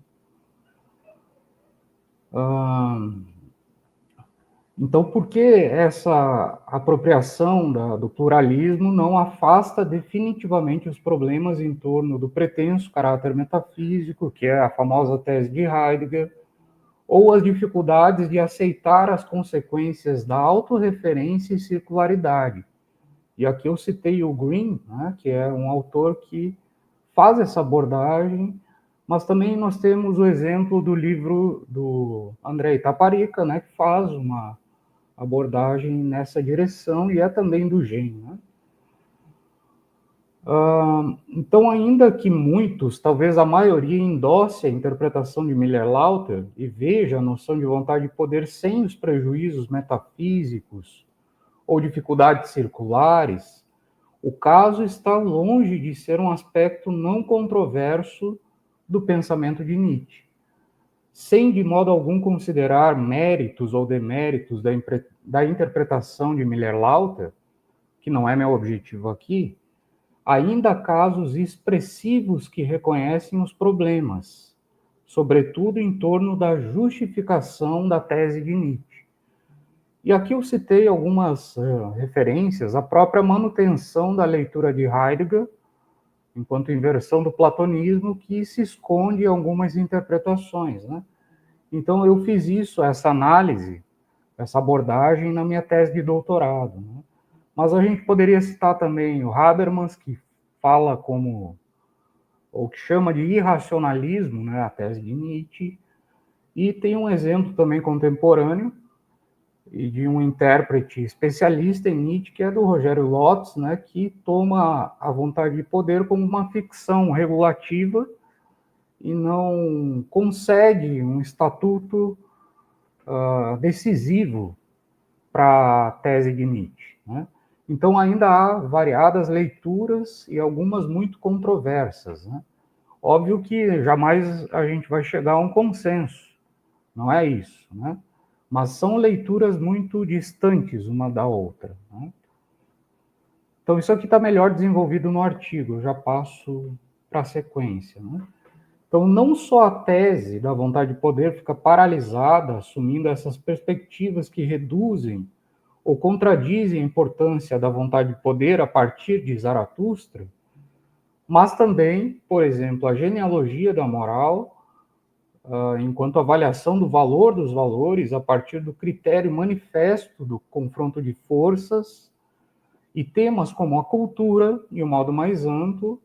Então, por que essa apropriação do pluralismo não afasta definitivamente os problemas em torno do pretenso caráter metafísico, que é a famosa tese de Heidegger, ou as dificuldades de aceitar as consequências da autorreferência e circularidade? E aqui eu citei o Green, né, que é um autor que faz essa abordagem, mas também nós temos o exemplo do livro do Andrei Taparica, né, que faz uma abordagem nessa direção, e é também do Gen, né? Então, ainda que muitos, talvez a maioria, endosse a interpretação de Miller-Lauter e veja a noção de vontade de poder sem os prejuízos metafísicos ou dificuldades circulares, o caso está longe de ser um aspecto não controverso do pensamento de Nietzsche. Sem de modo algum considerar méritos ou deméritos da interpretação de Miller-Lauter, que não é meu objetivo aqui, ainda há casos expressivos que reconhecem os problemas, sobretudo em torno da justificação da tese de Nietzsche. E aqui eu citei algumas referências à própria manutenção da leitura de Heidegger, enquanto inversão do platonismo, que se esconde em algumas interpretações, né? Então, eu fiz isso, essa análise, essa abordagem na minha tese de doutorado, né? Mas a gente poderia citar também o Habermas, que fala como, ou que chama de irracionalismo, né, a tese de Nietzsche, e tem um exemplo também contemporâneo, e de um intérprete especialista em Nietzsche, que é do Rogério Lotz, né, que toma a vontade de poder como uma ficção regulativa e não concede um estatuto decisivo para a tese de Nietzsche, né? Então, ainda há variadas leituras e algumas muito controversas, né? Óbvio que jamais a gente vai chegar a um consenso, não é isso, né? Mas são leituras muito distantes uma da outra, né? Então, isso aqui está melhor desenvolvido no artigo, eu já passo para a sequência, né? Então, não só a tese da vontade de poder fica paralisada, assumindo essas perspectivas que reduzem ou contradizem a importância da vontade de poder a partir de Zaratustra, mas também, por exemplo, a genealogia da moral, enquanto avaliação do valor dos valores a partir do critério manifesto do confronto de forças, e temas como a cultura, de um modo mais amplo,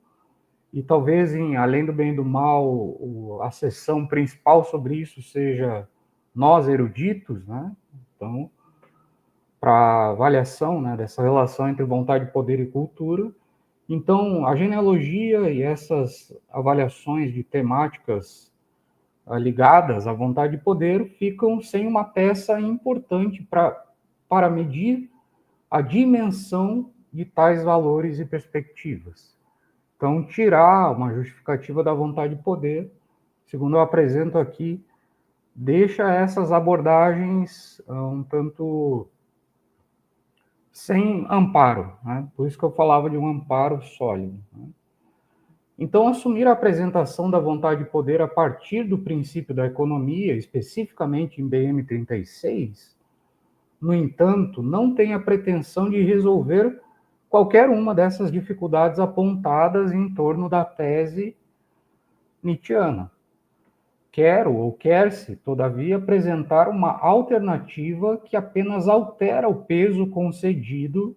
e talvez, além do bem e do mal, a seção principal sobre isso seja nós eruditos, né? Então, para avaliação, né, dessa relação entre vontade, poder e cultura. Então, a genealogia e essas avaliações de temáticas ligadas à vontade de poder ficam sem uma peça importante para medir a dimensão de tais valores e perspectivas. Então, tirar uma justificativa da vontade de poder, segundo eu apresento aqui, deixa essas abordagens um tanto sem amparo, né? Por isso que eu falava de um amparo sólido, né? Então, assumir a apresentação da vontade de poder a partir do princípio da economia, especificamente em BM 36, no entanto, não tem a pretensão de resolver qualquer uma dessas dificuldades apontadas em torno da tese nietzschiana. Quero ou quer-se, todavia, apresentar uma alternativa que apenas altera o peso concedido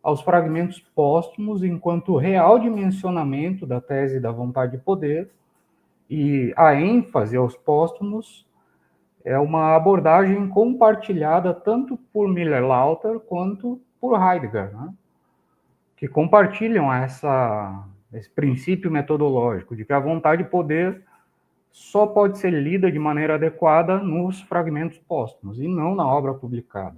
aos fragmentos póstumos enquanto real dimensionamento da tese da vontade de poder, e a ênfase aos póstumos é uma abordagem compartilhada tanto por Miller-Lauter quanto por Heidegger, né? Que compartilham esse princípio metodológico de que a vontade de poder só pode ser lida de maneira adequada nos fragmentos póstumos e não na obra publicada.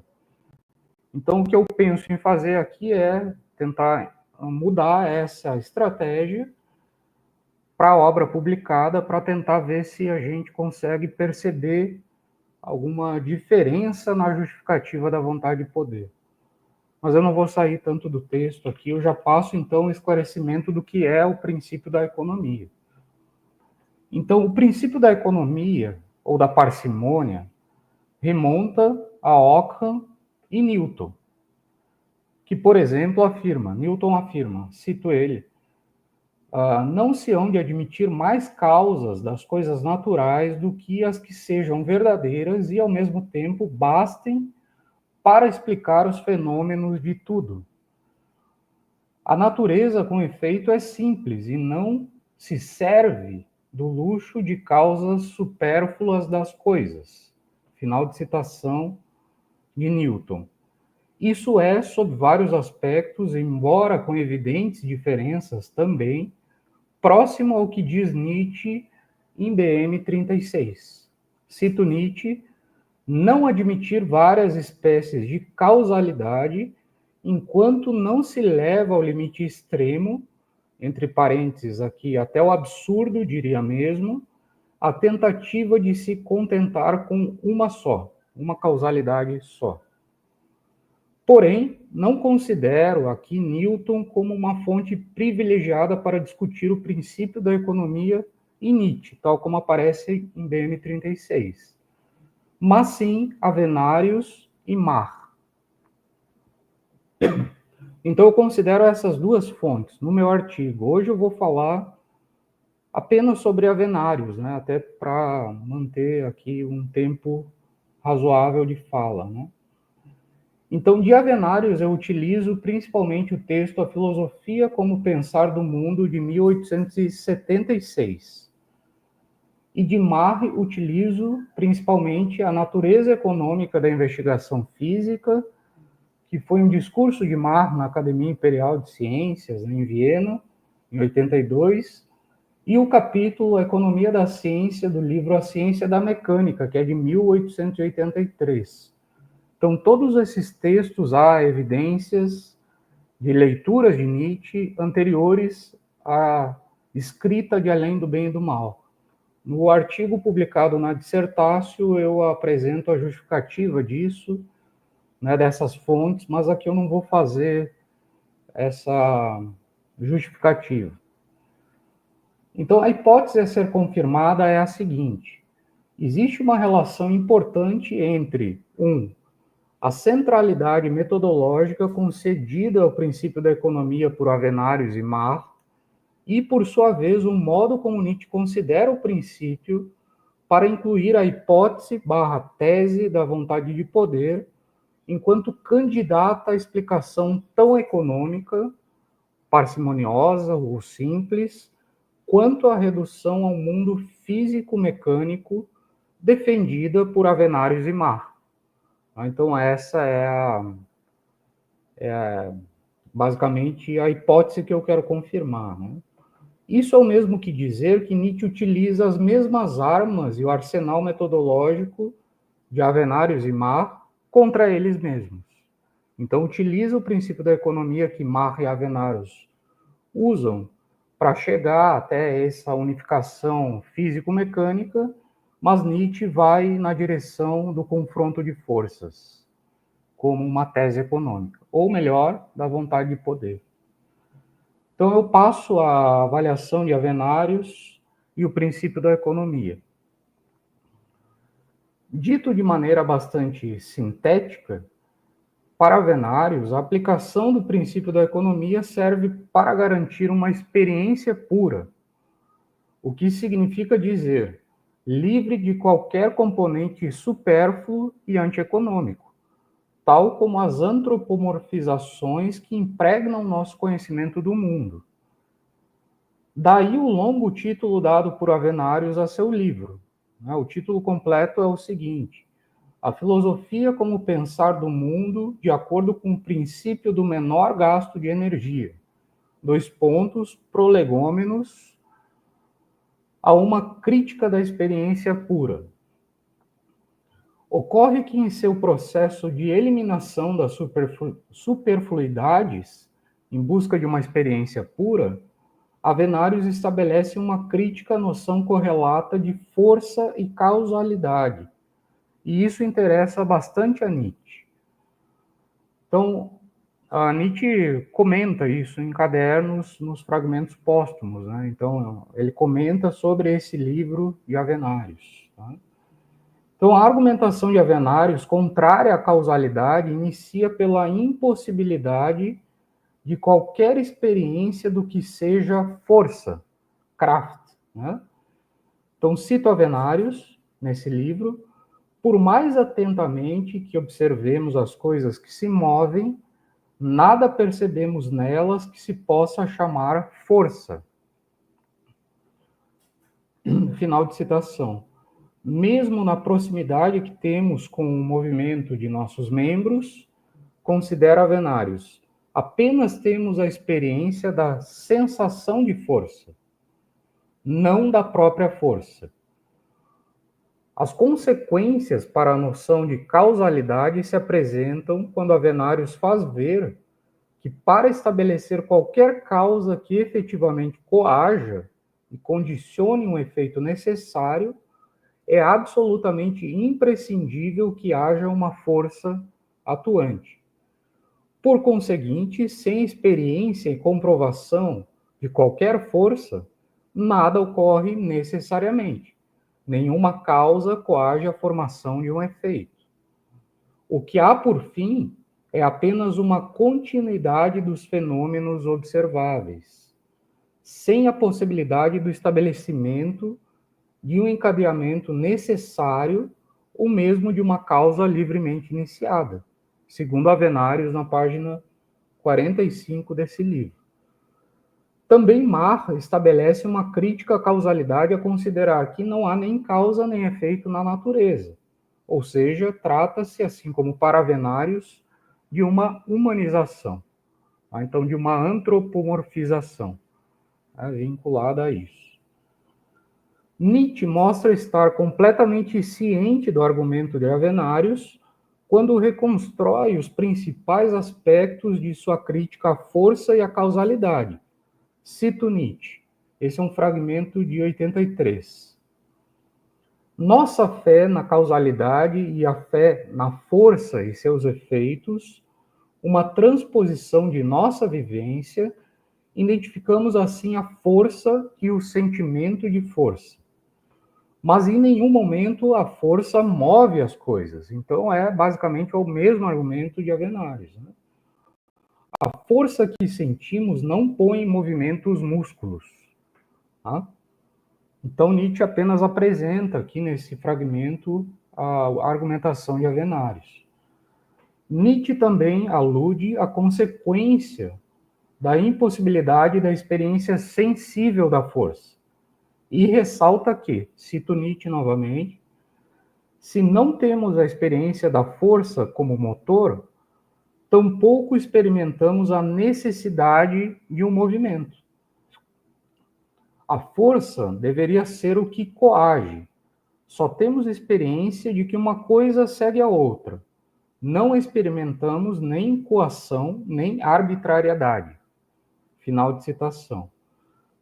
Então, o que eu penso em fazer aqui é tentar mudar essa estratégia para a obra publicada, para tentar ver se a gente consegue perceber alguma diferença na justificativa da vontade de poder. Mas eu não vou sair tanto do texto aqui, eu já passo, então, o esclarecimento do que é o princípio da economia. Então, o princípio da economia, ou da parcimônia, remonta a Ockham e Newton, que, por exemplo, Newton afirma, cito ele, não se hão de admitir mais causas das coisas naturais do que as que sejam verdadeiras e, ao mesmo tempo, bastem para explicar os fenômenos de tudo. A natureza, com efeito, é simples e não se serve do luxo de causas supérfluas das coisas. Final de citação de Newton. Isso é, sob vários aspectos, embora com evidentes diferenças também, próximo ao que diz Nietzsche em BM 36. Cito Nietzsche: não admitir várias espécies de causalidade enquanto não se leva ao limite extremo, entre parênteses aqui, até o absurdo, diria mesmo, a tentativa de se contentar com uma causalidade só. Porém, não considero aqui Newton como uma fonte privilegiada para discutir o princípio da economia e Nietzsche, tal como aparece em BM 36, mas sim Avenarius e Marx. Então, eu considero essas duas fontes no meu artigo. Hoje eu vou falar apenas sobre Avenarius, né, até para manter aqui um tempo razoável de fala, né? Então, de Avenarius, eu utilizo principalmente o texto A Filosofia como Pensar do Mundo, de 1876. E de Marx, utilizo principalmente A Natureza Econômica da Investigação Física, que foi um discurso de Marx na Academia Imperial de Ciências, em Viena, em 82, e o capítulo Economia da Ciência, do livro A Ciência da Mecânica, que é de 1883. Então, todos esses textos há evidências de leituras de Nietzsche anteriores à escrita de Além do Bem e do Mal. No artigo publicado na Dissertácio, eu apresento a justificativa disso, né, dessas fontes, mas aqui eu não vou fazer essa justificativa. Então, a hipótese a ser confirmada é a seguinte: existe uma relação importante entre, a centralidade metodológica concedida ao princípio da economia por Avenarius e Marx, e, por sua vez, o modo como Nietzsche considera o princípio para incluir a hipótese/tese da vontade de poder enquanto candidata à explicação tão econômica, parcimoniosa ou simples, quanto à redução ao mundo físico-mecânico defendida por Avenarius e Marx. Então, essa é basicamente a hipótese que eu quero confirmar, né? Isso é o mesmo que dizer que Nietzsche utiliza as mesmas armas e o arsenal metodológico de Avenarius e Marx contra eles mesmos. Então, utiliza o princípio da economia que Marx e Avenarius usam para chegar até essa unificação físico-mecânica mas Nietzsche vai na direção do confronto de forças, como uma tese econômica, ou melhor, da vontade de poder. Então eu passo a avaliação de Avenarius e o princípio da economia. Dito de maneira bastante sintética, para Avenarius, a aplicação do princípio da economia serve para garantir uma experiência pura, o que significa dizer livre de qualquer componente supérfluo e antieconômico, tal como as antropomorfizações que impregnam nosso conhecimento do mundo. Daí o longo título dado por Avenarius a seu livro. O título completo é o seguinte: A filosofia como pensar do mundo de acordo com o princípio do menor gasto de energia. Prolegômenos a uma crítica da experiência pura. Ocorre que em seu processo de eliminação das superfluidades, em busca de uma experiência pura, Avenarius estabelece uma crítica à noção correlata de força e causalidade, e isso interessa bastante a Nietzsche. Então, a Nietzsche comenta isso em cadernos, nos fragmentos póstumos, né? Então, ele comenta sobre esse livro de Avenarius. Tá? Então, a argumentação de Avenarius, contrária à causalidade, inicia pela impossibilidade de qualquer experiência do que seja força, Kraft. Né? Então, cito Avenarius nesse livro: por mais atentamente que observemos as coisas que se movem, nada percebemos nelas que se possa chamar força. Final de citação. Mesmo na proximidade que temos com o movimento de nossos membros, considera Avenarius, apenas temos a experiência da sensação de força, não da própria força. As consequências para a noção de causalidade se apresentam quando Avenarius faz ver que, para estabelecer qualquer causa que efetivamente coaja e condicione um efeito necessário, é absolutamente imprescindível que haja uma força atuante. Por conseguinte, sem experiência e comprovação de qualquer força, nada ocorre necessariamente. Nenhuma causa coage a formação de um efeito. O que há por fim é apenas uma continuidade dos fenômenos observáveis, sem a possibilidade do estabelecimento de um encadeamento necessário ou mesmo de uma causa livremente iniciada, segundo Avenarius na página 45 desse livro. Também Marr estabelece uma crítica à causalidade a considerar que não há nem causa nem efeito na natureza, ou seja, trata-se, assim como para Avenarius, de uma humanização, então de uma antropomorfização, vinculada a isso. Nietzsche mostra estar completamente ciente do argumento de Avenarius quando reconstrói os principais aspectos de sua crítica à força e à causalidade. Cito Nietzsche. Esse é um fragmento de 83. Nossa fé na causalidade e a fé na força e seus efeitos, uma transposição de nossa vivência, identificamos assim a força e o sentimento de força. Mas em nenhum momento a força move as coisas. Então é basicamente o mesmo argumento de Avenarius. Né? A força que sentimos não põe em movimento os músculos. Tá? Então Nietzsche apenas apresenta aqui nesse fragmento a argumentação de Avenarius. Nietzsche também alude à consequência da impossibilidade da experiência sensível da força. E ressalta que, cito Nietzsche novamente, se não temos a experiência da força como motor, tampouco experimentamos a necessidade de um movimento. A força deveria ser o que coage. Só temos experiência de que uma coisa segue a outra. Não experimentamos nem coação, nem arbitrariedade. Final de citação.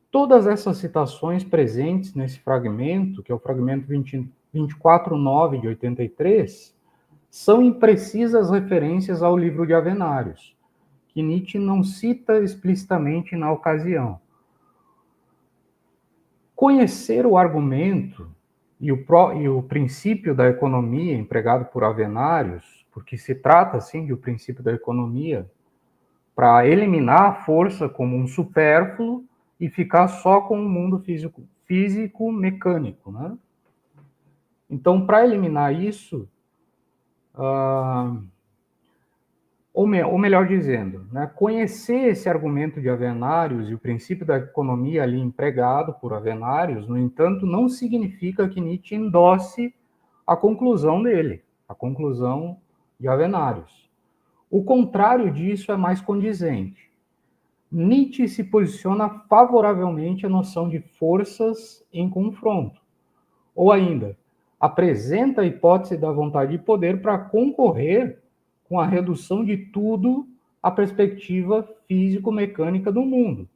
Todas essas citações presentes nesse fragmento, que é o fragmento 24.9 de 83, são imprecisas referências ao livro de Avenários, que Nietzsche não cita explicitamente na ocasião. Conhecer o argumento e o princípio da economia empregado por Avenários, porque se trata, assim, de o princípio da economia, para eliminar a força como um supérfluo e ficar só com o mundo físico-mecânico, né? Então, para eliminar isso, ou melhor dizendo, né, conhecer esse argumento de Avenários e o princípio da economia ali empregado por Avenários, no entanto, não significa que Nietzsche endosse a conclusão dele, a conclusão de Avenários. O contrário disso é mais condizente. Nietzsche se posiciona favoravelmente à noção de forças em confronto, ou ainda, apresenta a hipótese da vontade de poder para concorrer com a redução de tudo à perspectiva físico-mecânica do mundo,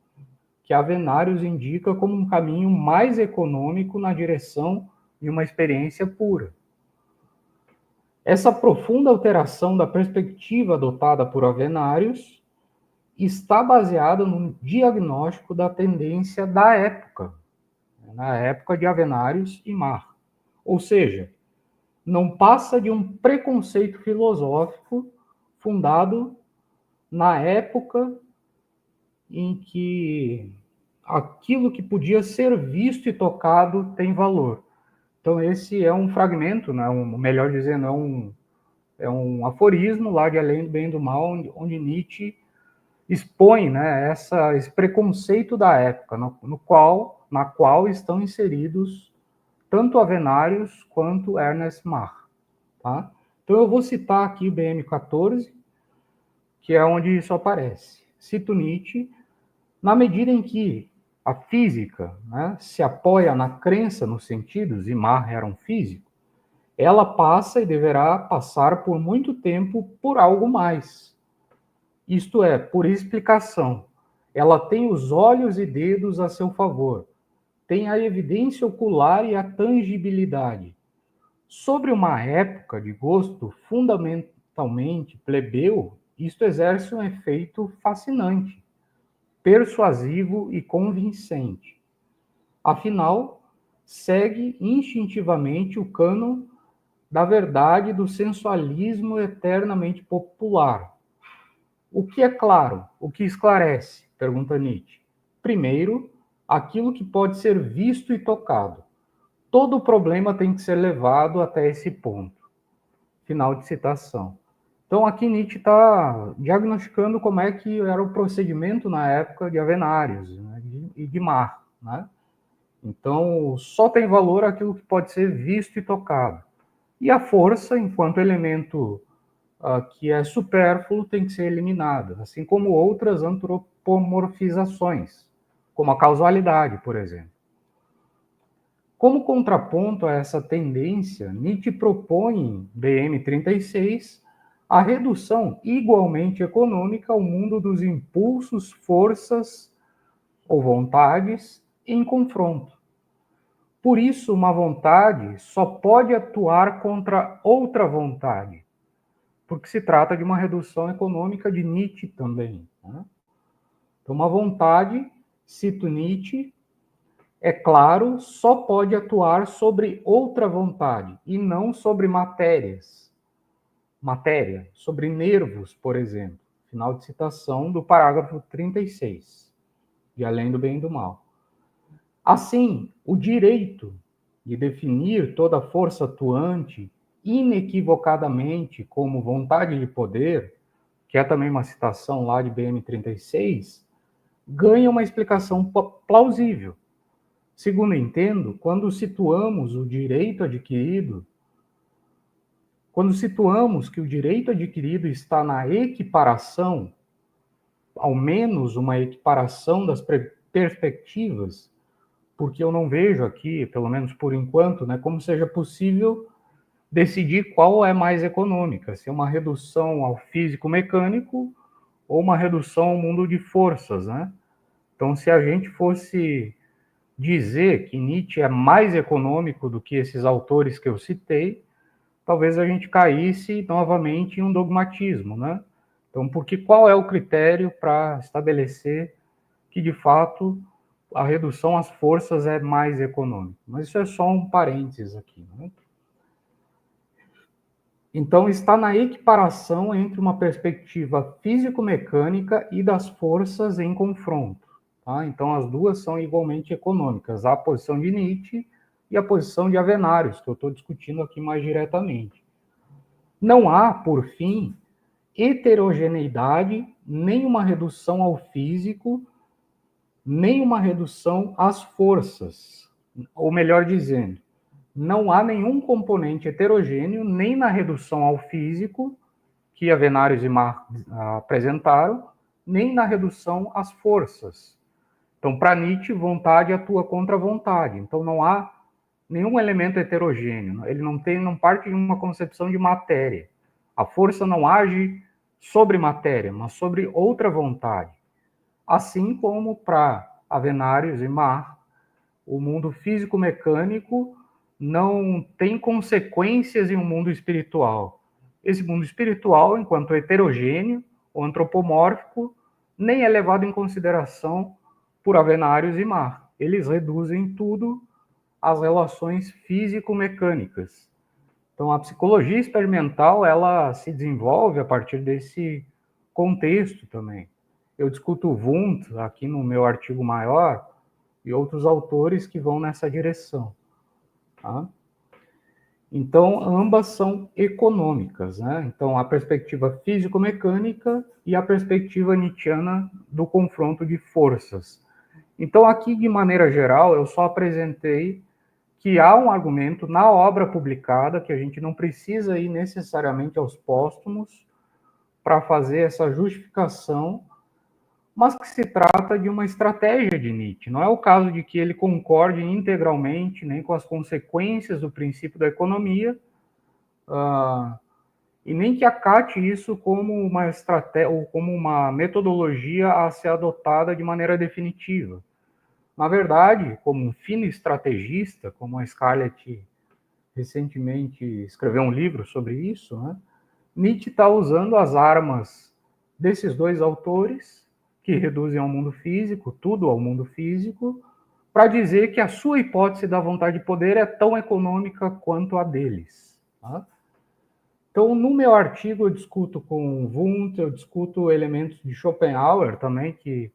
que Avenários indica como um caminho mais econômico na direção de uma experiência pura. Essa profunda alteração da perspectiva adotada por Avenários está baseada no diagnóstico da tendência da época, na época de Avenários e Marx. Ou seja, não passa de um preconceito filosófico fundado na época em que aquilo que podia ser visto e tocado tem valor. Então, esse é um fragmento, né, melhor dizendo, é um aforismo lá de Além do Bem e do Mal, onde Nietzsche expõe, né, esse preconceito da época, na qual estão inseridos tanto Avenários quanto Ernest Mach. Tá? Então, eu vou citar aqui o BM14, que é onde isso aparece. Cito Nietzsche, na medida em que a física, né, se apoia na crença nos sentidos, e Mach era um físico, ela passa e deverá passar por muito tempo por algo mais. Isto é, por explicação. Ela tem os olhos e dedos a seu favor, tem a evidência ocular e a tangibilidade. Sobre uma época de gosto fundamentalmente plebeu, isto exerce um efeito fascinante, persuasivo e convincente. Afinal, segue instintivamente o cânon da verdade do sensualismo eternamente popular. O que é claro? O que esclarece? Pergunta Nietzsche. Primeiro, aquilo que pode ser visto e tocado. Todo problema tem que ser levado até esse ponto. Final de citação. Então, aqui Nietzsche está diagnosticando como é que era o procedimento na época de Avenários, né, e de Marx, né? Então, só tem valor aquilo que pode ser visto e tocado. E a força, enquanto elemento que é supérfluo, tem que ser eliminada, assim como outras antropomorfizações, como a causalidade, por exemplo. Como contraponto a essa tendência, Nietzsche propõe em BM36 a redução igualmente econômica ao mundo dos impulsos, forças ou vontades em confronto. Por isso, uma vontade só pode atuar contra outra vontade, porque se trata de uma redução econômica de Nietzsche também, né? Então, uma vontade, cito Nietzsche, é claro, só pode atuar sobre outra vontade e não sobre matéria, sobre nervos, por exemplo. Final de citação do parágrafo 36, de Além do Bem e do Mal. Assim, o direito de definir toda força atuante inequivocadamente como vontade de poder, que é também uma citação lá de BM36, ganha uma explicação plausível. Segundo entendo, quando situamos que o direito adquirido está na equiparação, ao menos uma equiparação das perspectivas, porque eu não vejo aqui, pelo menos por enquanto, né, como seja possível decidir qual é mais econômica, se é uma redução ao físico-mecânico ou uma redução ao mundo de forças, né? Então, se a gente fosse dizer que Nietzsche é mais econômico do que esses autores que eu citei, talvez a gente caísse novamente em um dogmatismo, né? Então, porque qual é o critério para estabelecer que, de fato, a redução às forças é mais econômica? Mas isso é só um parênteses aqui, né? Então, está na equiparação entre uma perspectiva físico-mecânica e das forças em confronto. Tá? Então, as duas são igualmente econômicas. A posição de Nietzsche e a posição de Avenarius, que eu estou discutindo aqui mais diretamente. Não há, por fim, heterogeneidade, nem uma redução ao físico, nem uma redução às forças. Ou melhor dizendo, não há nenhum componente heterogêneo nem na redução ao físico, que Avenarius e Marx apresentaram, nem na redução às forças. Então, para Nietzsche, vontade atua contra a vontade. Então, não há nenhum elemento heterogêneo. Ele não parte de uma concepção de matéria. A força não age sobre matéria, mas sobre outra vontade. Assim como para Avenarius e Marx, o mundo físico-mecânico não tem consequências em um mundo espiritual. Esse mundo espiritual, enquanto heterogêneo ou antropomórfico, nem é levado em consideração por Avenarius e Marx. Eles reduzem tudo às relações físico-mecânicas. Então, a psicologia experimental, ela se desenvolve a partir desse contexto também. Eu discuto Wundt aqui no meu artigo maior e outros autores que vão nessa direção. Tá? Então, ambas são econômicas, né? Então, a perspectiva físico-mecânica e a perspectiva nietzschiana do confronto de forças. Então, aqui, de maneira geral, eu só apresentei que há um argumento na obra publicada, que a gente não precisa ir necessariamente aos póstumos para fazer essa justificação, mas que se trata de uma estratégia de Nietzsche. Não é o caso de que ele concorde integralmente nem com as consequências do princípio da economia, e nem que acate isso como uma estratégia ou como uma metodologia a ser adotada de maneira definitiva. Na verdade, como um fino estrategista, como a Scarlett recentemente escreveu um livro sobre isso, né? Nietzsche está usando as armas desses dois autores, que reduzem ao mundo físico, tudo ao mundo físico, para dizer que a sua hipótese da vontade de poder é tão econômica quanto a deles. Tá? Então, no meu artigo, eu discuto com Wundt, eu discuto elementos de Schopenhauer também, que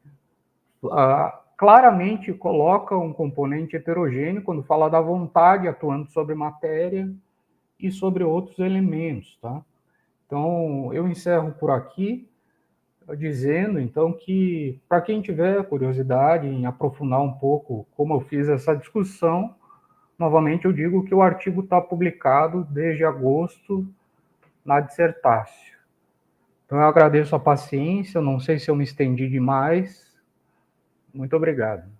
claramente coloca um componente heterogêneo quando fala da vontade atuando sobre matéria e sobre outros elementos, tá? Então, eu encerro por aqui, dizendo, então, que para quem tiver curiosidade em aprofundar um pouco como eu fiz essa discussão, novamente eu digo que o artigo está publicado desde agosto na Dissertácio. Então, eu agradeço a paciência, não sei se eu me estendi demais. Muito obrigado.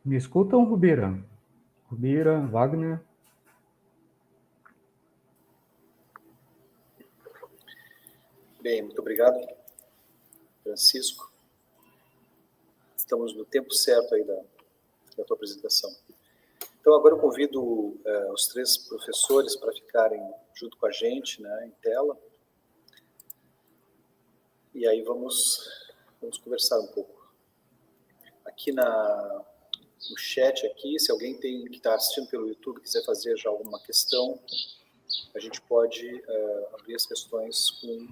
Me escutam, Rubira? Rubira, Wagner? Bem, muito obrigado, Francisco. Estamos no tempo certo aí da tua apresentação. Então, agora eu convido os três professores para ficarem junto com a gente, né, em tela. E aí vamos conversar um pouco. Aqui no chat, aqui, se alguém que está assistindo pelo YouTube quiser fazer já alguma questão, a gente pode abrir as questões com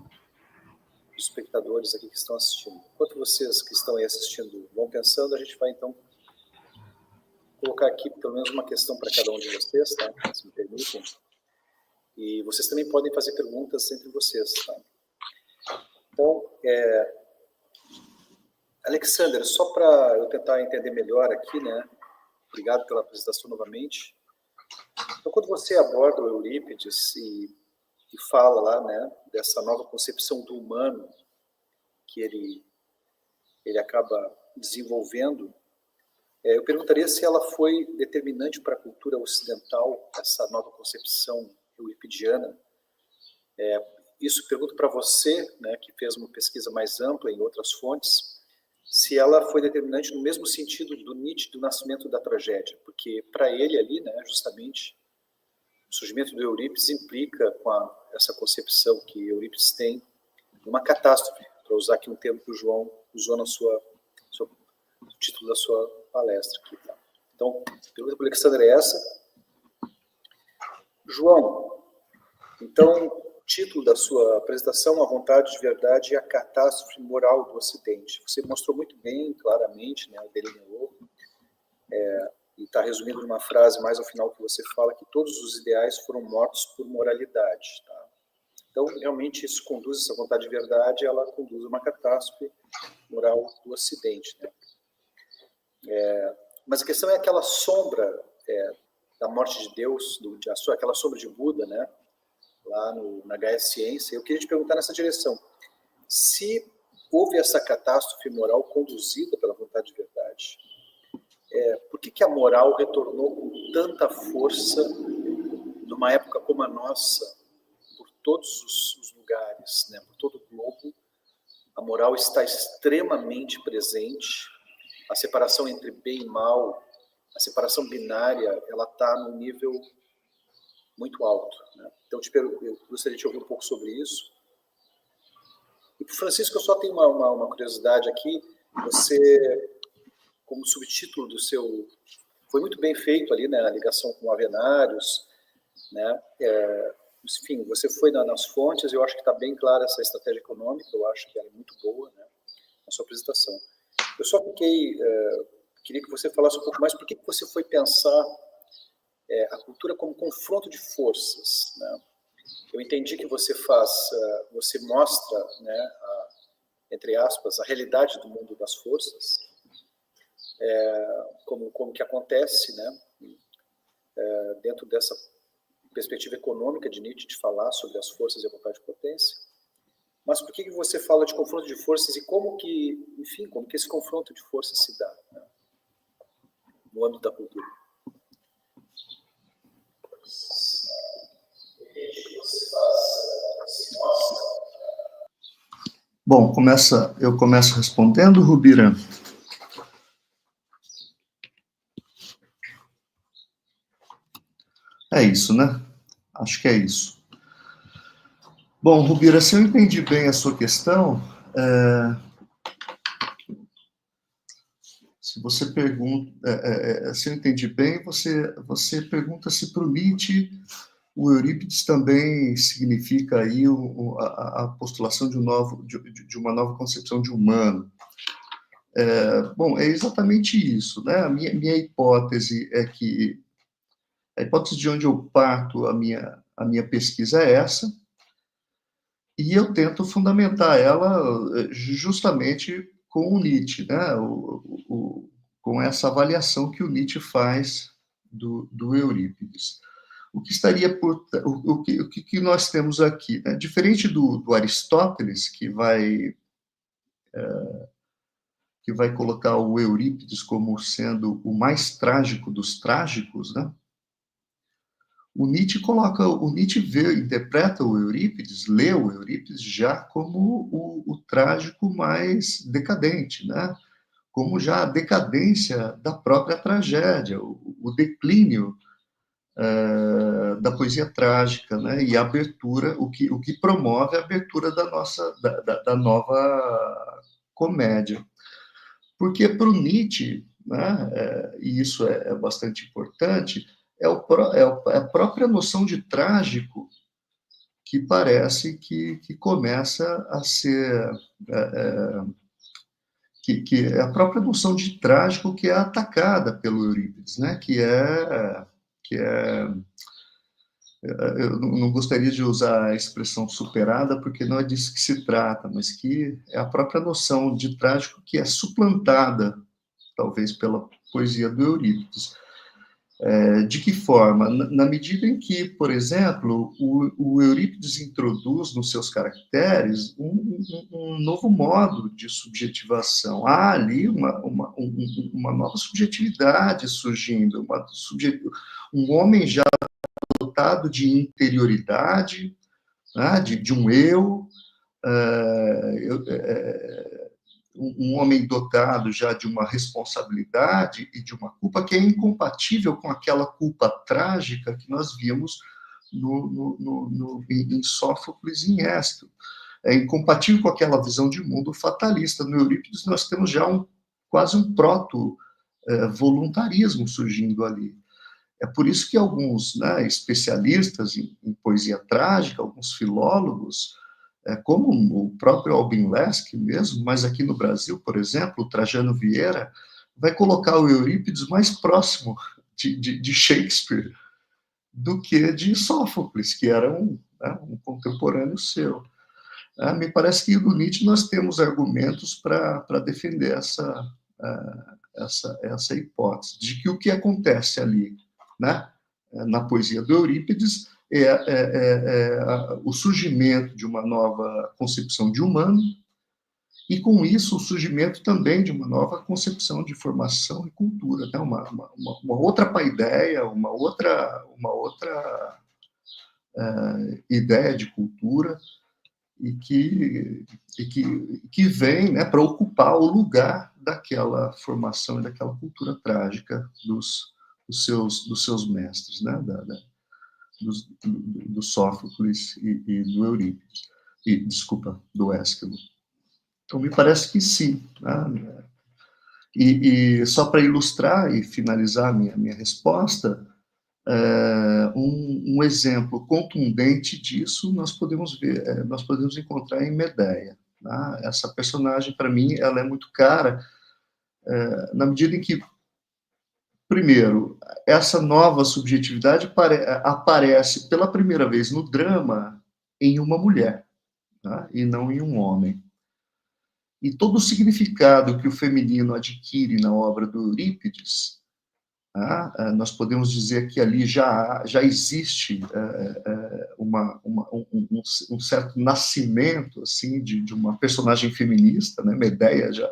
os espectadores aqui que estão assistindo. Enquanto vocês que estão aí assistindo vão pensando, a gente vai então colocar aqui pelo menos uma questão para cada um de vocês, tá? Se me permitem. E vocês também podem fazer perguntas entre vocês, tá? Então, Alexander, só para eu tentar entender melhor aqui, né? Obrigado pela apresentação novamente. Então, quando você aborda o Eurípides e fala lá, né, dessa nova concepção do humano que ele acaba desenvolvendo, eu perguntaria se ela foi determinante para a cultura ocidental, essa nova concepção euripidiana. Isso pergunto para você, né, que fez uma pesquisa mais ampla em outras fontes, se ela foi determinante no mesmo sentido do Nietzsche, do nascimento da tragédia, porque para ele ali, né, justamente, o surgimento do Eurípides implica com essa concepção que Eurípides tem, uma catástrofe, para usar aqui um termo que o João usou no título da sua palestra. Aqui, tá? Então, a pergunta para o Alexandre é essa. João, então, o título da sua apresentação, A Vontade de Verdade e a Catástrofe Moral do Ocidente. Você mostrou muito bem, claramente, né, delineou, e está resumindo numa frase mais ao final que você fala que todos os ideais foram mortos por moralidade. Tá? Então, realmente, isso conduz, essa vontade de verdade, ela conduz a uma catástrofe moral do Ocidente. Né? Mas a questão é aquela sombra da morte de Deus, aquela sombra de Buda, né? Lá na Gaia Ciência. Eu queria te perguntar nessa direção. Se houve essa catástrofe moral conduzida pela vontade de verdade, por que a moral retornou com tanta força numa época como a nossa, por todos os lugares, né, por todo o globo? A moral está extremamente presente, a separação entre bem e mal, a separação binária, ela está num nível muito alto. Né? Então, eu gostaria de ouvir um pouco sobre isso. E para o Francisco, eu só tenho uma curiosidade aqui. Você, como subtítulo do seu... Foi muito bem feito ali, né, a ligação com Avenarius, né? Enfim, você foi nas fontes, eu acho que está bem clara essa estratégia econômica, eu acho que ela é muito boa, né, na sua apresentação. Eu só queria que você falasse um pouco mais por que você foi pensar a cultura como confronto de forças. Né? Eu entendi que você você mostra, né, entre aspas, a realidade do mundo das forças, como que acontece, né, dentro dessa perspectiva econômica de Nietzsche, de falar sobre as forças e a vontade de potência. Mas por que você fala de confronto de forças e como que esse confronto de forças se dá, né, no âmbito da cultura? Bom, eu começo respondendo, Rubira. É isso, né? Acho que é isso. Bom, Rubira, se eu entendi bem a sua questão, se você pergunta, se eu entendi bem, você pergunta se para o Nietzsche o Eurípides também significa aí a postulação de uma nova concepção de humano. Bom, é exatamente isso, né? A minha hipótese é que a hipótese de onde eu parto a minha pesquisa é essa, e eu tento fundamentar ela justamente com o Nietzsche, né? Com essa avaliação que o Nietzsche faz do Eurípides. O que estaria o que nós temos aqui, né? Diferente do Aristóteles, que vai colocar o Eurípides como sendo o mais trágico dos trágicos, né? O Nietzsche interpreta o Eurípides, lê o Eurípides já como o trágico mais decadente, né? Como já a decadência da própria tragédia, o declínio da poesia trágica, né? E a abertura, o que promove a abertura da nova comédia. Porque para o Nietzsche, né, e isso é bastante importante, é a própria noção de trágico que parece que começa a ser... que é a própria noção de trágico que é atacada pelo Eurípides, né, que é eu não gostaria de usar a expressão superada, porque não é disso que se trata, mas que é a própria noção de trágico que é suplantada, talvez, pela poesia do Eurípides. De que forma? Na medida em que, por exemplo, o Eurípides introduz nos seus caracteres um novo modo de subjetivação. Há ali uma nova subjetividade surgindo, um homem já dotado de interioridade, né, de um eu, um homem dotado já de uma responsabilidade e de uma culpa que é incompatível com aquela culpa trágica que nós vimos em Sófocles e em Ésquilo. É incompatível com aquela visão de mundo fatalista. No Eurípides nós temos já quase um proto-voluntarismo surgindo ali. É por isso que alguns, né, especialistas em poesia trágica, alguns filólogos, como o próprio Albin Lesk mesmo, mas aqui no Brasil, por exemplo, o Trajano Vieira, vai colocar o Eurípides mais próximo de Shakespeare do que de Sófocles, que era um contemporâneo seu. Me parece que no Nietzsche nós temos argumentos para defender essa hipótese, de que o que acontece ali, né, na poesia do Eurípides o surgimento de uma nova concepção de humano e, com isso, o surgimento também de uma nova concepção de formação e cultura, né? uma outra paideia, uma outra ideia de cultura e que vem, né, para ocupar o lugar daquela formação e daquela cultura trágica dos seus mestres, né, do Sófocles e do Eurípides, do Ésquilo. Então, me parece que sim. Né? E só para ilustrar e finalizar a minha resposta, um exemplo contundente disso nós podemos encontrar em Medeia. Né? Essa personagem, para mim, ela é muito cara, na medida em que, primeiro, essa nova subjetividade aparece pela primeira vez no drama em uma mulher, tá? E não em um homem. E todo o significado que o feminino adquire na obra do Eurípides, tá? Nós podemos dizer que ali já existe um certo nascimento assim, de uma personagem feminista, né? Medeia, já,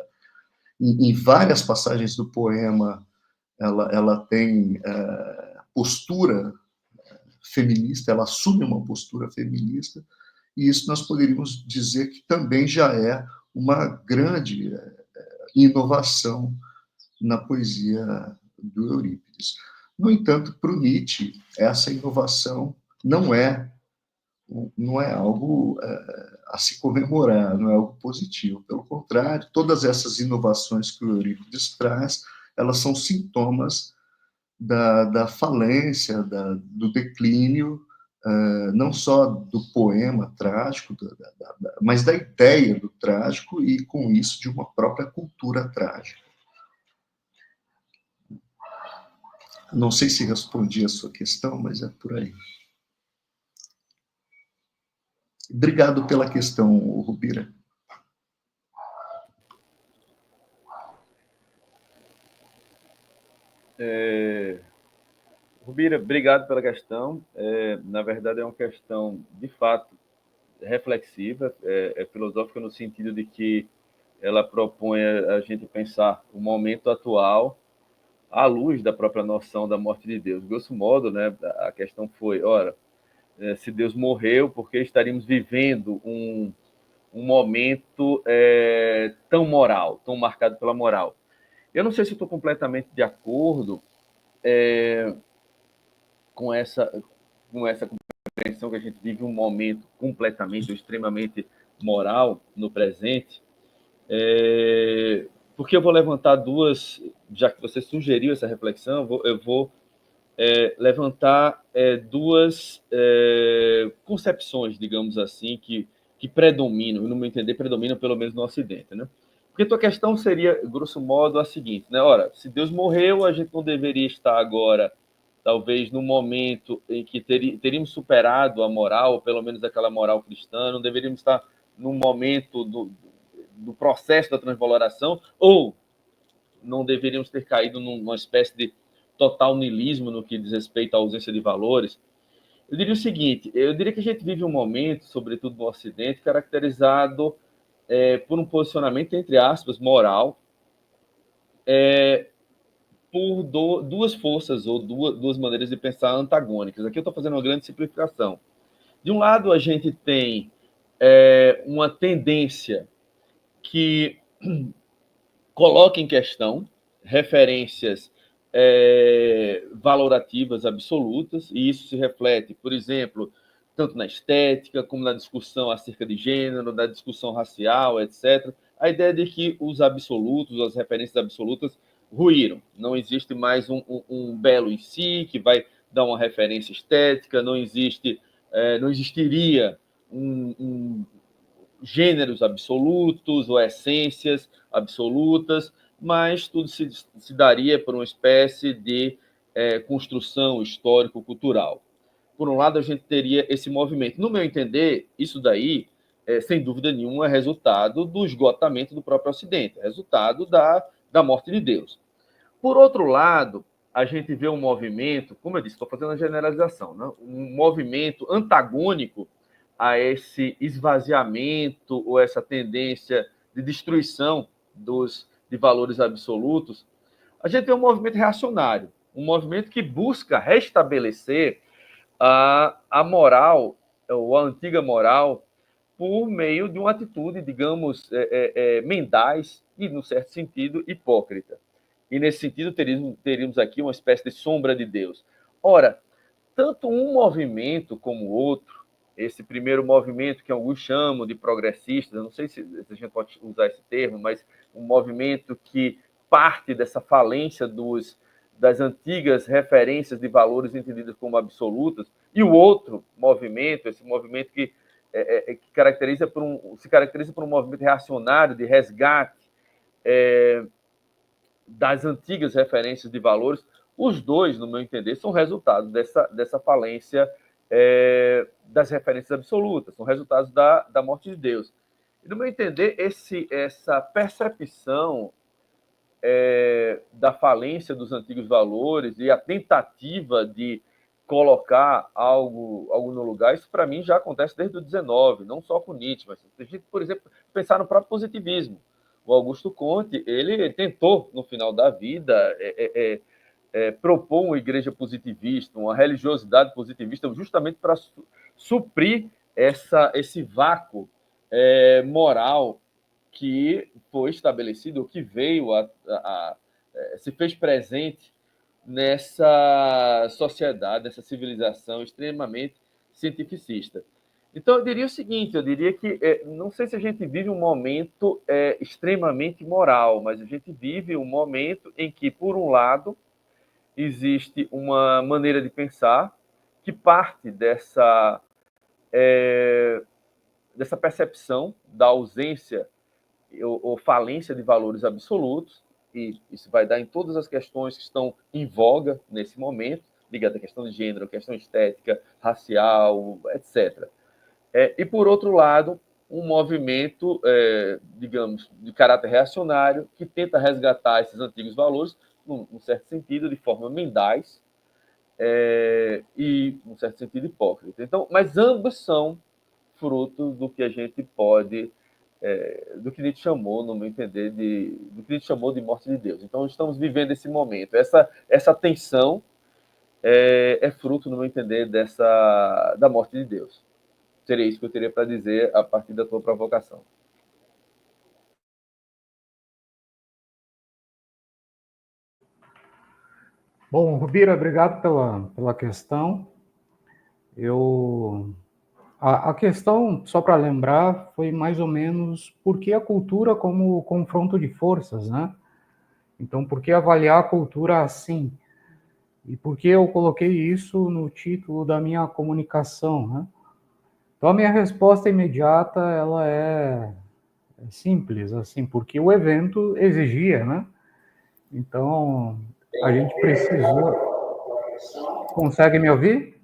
em várias passagens do poema, ela tem postura feminista, ela assume uma postura feminista, e isso nós poderíamos dizer que também já é uma grande inovação na poesia do Eurípides. No entanto, para o Nietzsche, essa inovação não é algo a se comemorar, não é algo positivo. Pelo contrário, todas essas inovações que o Eurípides traz, elas são sintomas da falência, do declínio, não só do poema trágico, mas da ideia do trágico e, com isso, de uma própria cultura trágica. Não sei se respondi a sua questão, mas é por aí. Obrigado pela questão, Rubira. Rubira, obrigado pela questão. Na verdade, é uma questão, de fato, reflexiva, filosófica no sentido de que ela propõe a gente pensar o momento atual à luz da própria noção da morte de Deus. Grosso modo, né, a questão foi, ora, se Deus morreu, por que estaríamos vivendo um momento tão moral, tão marcado pela moral? Eu não sei se estou completamente de acordo com essa compreensão que a gente vive um momento completamente ou extremamente moral no presente, porque eu vou levantar duas, já que você sugeriu essa reflexão, eu vou levantar duas concepções, digamos assim, que predominam, no meu entender, predominam pelo menos no Ocidente, né? Porque tua questão seria, grosso modo, a seguinte, né? Ora, se Deus morreu, a gente não deveria estar agora, talvez, no momento em que teríamos superado a moral, ou pelo menos aquela moral cristã, não deveríamos estar no momento do processo da transvaloração, ou não deveríamos ter caído numa espécie de total niilismo no que diz respeito à ausência de valores. Eu diria o seguinte, eu diria que a gente vive um momento, sobretudo no Ocidente, caracterizado por um posicionamento, entre aspas, moral, por duas forças ou duas maneiras de pensar antagônicas. Aqui eu estou fazendo uma grande simplificação. De um lado, a gente tem uma tendência que coloca em questão referências valorativas absolutas, e isso se reflete, por exemplo, tanto na estética, como na discussão acerca de gênero, na discussão racial, etc. A ideia de que os absolutos, as referências absolutas, ruíram. Não existe mais um belo em si, que vai dar uma referência estética, não existiria gêneros absolutos ou essências absolutas, mas tudo se daria por uma espécie de construção histórico-cultural. Por um lado, a gente teria esse movimento. No meu entender, isso daí, sem dúvida nenhuma, é resultado do esgotamento do próprio Ocidente, é resultado da morte de Deus. Por outro lado, a gente vê um movimento, como eu disse, estou fazendo a generalização, né? Um movimento antagônico a esse esvaziamento ou essa tendência de destruição de valores absolutos. A gente vê um movimento reacionário, um movimento que busca restabelecer a moral, ou a antiga moral, por meio de uma atitude, digamos, mendaz e, no certo sentido, hipócrita. E, nesse sentido, teríamos aqui uma espécie de sombra de Deus. Ora, tanto um movimento como o outro, esse primeiro movimento que alguns chamam de progressistas, eu não sei se a gente pode usar esse termo, mas um movimento que parte dessa falência das antigas referências de valores entendidas como absolutas, e o outro movimento, esse movimento que se caracteriza por um movimento reacionário de resgate das antigas referências de valores, os dois, no meu entender, são resultados dessa falência das referências absolutas, são resultados da morte de Deus. E, no meu entender, essa percepção da falência dos antigos valores e a tentativa de colocar algo no lugar, isso para mim já acontece desde o 19, não só com Nietzsche, mas a gente, por exemplo, pensar no próprio positivismo. O Augusto Comte, ele tentou, no final da vida, propor uma igreja positivista, uma religiosidade positivista, justamente para suprir esse vácuo moral que foi estabelecido, que veio se fez presente nessa sociedade, nessa civilização extremamente cientificista. Então, eu diria o seguinte, eu diria que, não sei se a gente vive um momento extremamente moral, mas a gente vive um momento em que, por um lado, existe uma maneira de pensar que parte dessa percepção da ausência ou falência de valores absolutos, e isso vai dar em todas as questões que estão em voga nesse momento, ligada à questão de gênero, questão estética, racial, etc. E, por outro lado, um movimento, digamos, de caráter reacionário, que tenta resgatar esses antigos valores, num certo sentido, de forma mendaz, e, num certo sentido, hipócrita. Então, mas ambos são frutos do que a gente pode, do que Nietzsche chamou, no meu entender, do que Nietzsche chamou de morte de Deus. Então, estamos vivendo esse momento. Essa tensão é fruto, no meu entender, da morte de Deus. Seria isso que eu teria para dizer a partir da tua provocação. Bom, Rubira, obrigado pela questão. A questão, só para lembrar, foi mais ou menos por que a cultura como confronto de forças, né? Então, por que avaliar a cultura assim? E por que eu coloquei isso no título da minha comunicação, né? Então, a minha resposta imediata, ela é simples, assim, porque o evento exigia, né? Então, a gente precisou... Consegue me ouvir?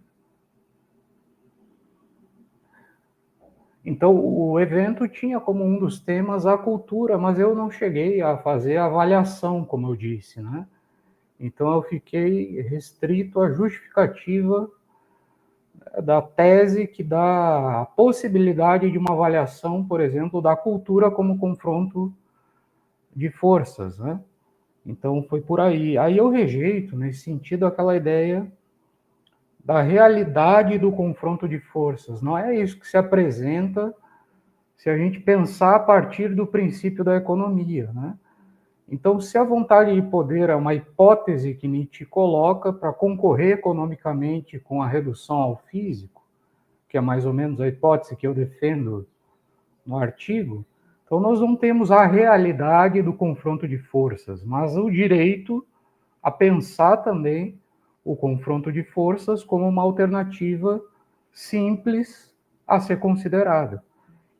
Então, o evento tinha como um dos temas a cultura, mas eu não cheguei a fazer a avaliação, como eu disse, né? Então, eu fiquei restrito à justificativa da tese que dá a possibilidade de uma avaliação, por exemplo, da cultura como confronto de forças, né? Então, foi por aí. Aí eu rejeito, nesse sentido, aquela ideia da realidade do confronto de forças. Não é isso que se apresenta se a gente pensar a partir do princípio da economia, né? Então, se a vontade de poder é uma hipótese que Nietzsche coloca para concorrer economicamente com a redução ao físico, que é mais ou menos a hipótese que eu defendo no artigo, então nós não temos a realidade do confronto de forças, mas o direito a pensar também o confronto de forças como uma alternativa simples a ser considerada.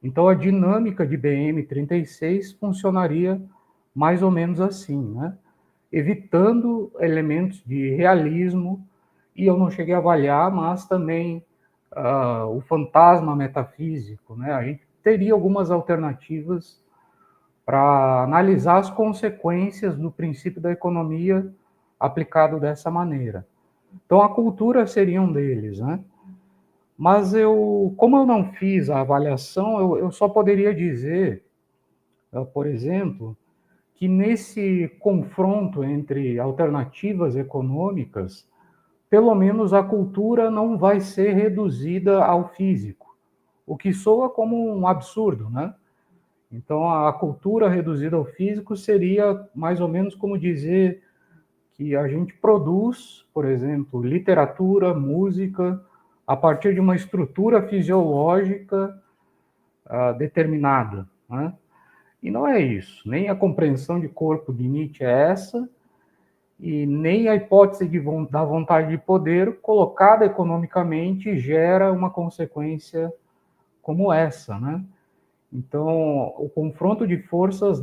Então, a dinâmica de BM36 funcionaria mais ou menos assim, né? Evitando elementos de realismo, e eu não cheguei a avaliar, mas também o fantasma metafísico, né? A gente teria algumas alternativas para analisar as consequências do princípio da economia aplicado dessa maneira. Então, a cultura seria um deles, né? Mas como eu não fiz a avaliação, eu só poderia dizer, por exemplo, que nesse confronto entre alternativas econômicas, pelo menos a cultura não vai ser reduzida ao físico, o que soa como um absurdo, né? Então, a cultura reduzida ao físico seria mais ou menos como dizer que a gente produz, por exemplo, literatura, música, a partir de uma estrutura fisiológica determinada, né? E não é isso, nem a compreensão de corpo de Nietzsche é essa, e nem a hipótese da vontade de poder colocada economicamente gera uma consequência como essa, né? Então, o confronto de forças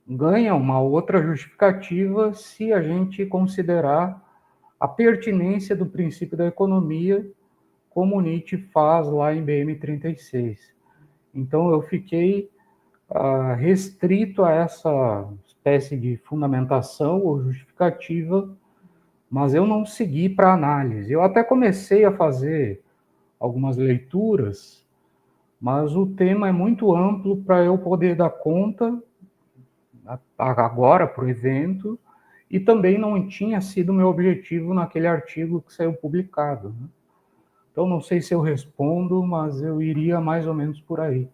ganha uma outra justificativa se a gente considerar a pertinência do princípio da economia, como Nietzsche faz lá em BM36. Então, eu fiquei restrito a essa espécie de fundamentação ou justificativa, mas eu não segui para análise. Eu até comecei a fazer algumas leituras, mas o tema é muito amplo para eu poder dar conta agora para o evento, e também não tinha sido meu objetivo naquele artigo que saiu publicado, né? Então, não sei se eu respondo, mas eu iria mais ou menos por aí.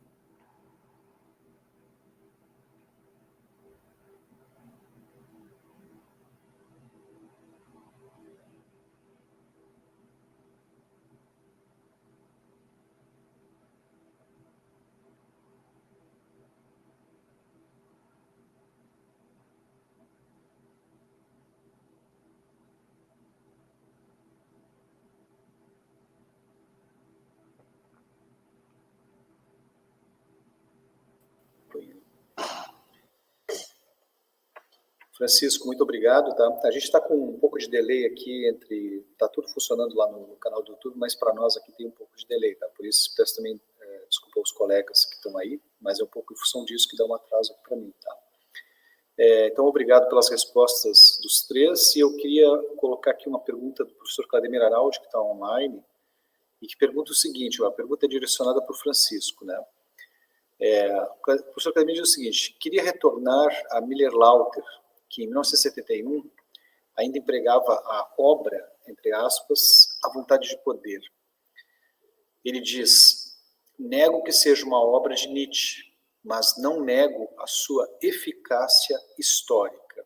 Francisco, muito obrigado. Tá? A gente está com um pouco de delay aqui entre... Está tudo funcionando lá no canal do YouTube, mas para nós aqui tem um pouco de delay. Tá? Por isso, peço também desculpa aos colegas que estão aí, mas é um pouco em função disso que dá um atraso aqui para mim. Tá? Então, obrigado pelas respostas dos três. E eu queria colocar aqui uma pergunta do professor Clademir Araldi, que está online, e que pergunta o seguinte, a pergunta é direcionada para o Francisco, né? O professor Clademir diz o seguinte: queria retornar a Miller-Lauter, que em 1971 ainda empregava a obra, entre aspas, a vontade de poder. Ele diz: nego que seja uma obra de Nietzsche, mas não nego a sua eficácia histórica.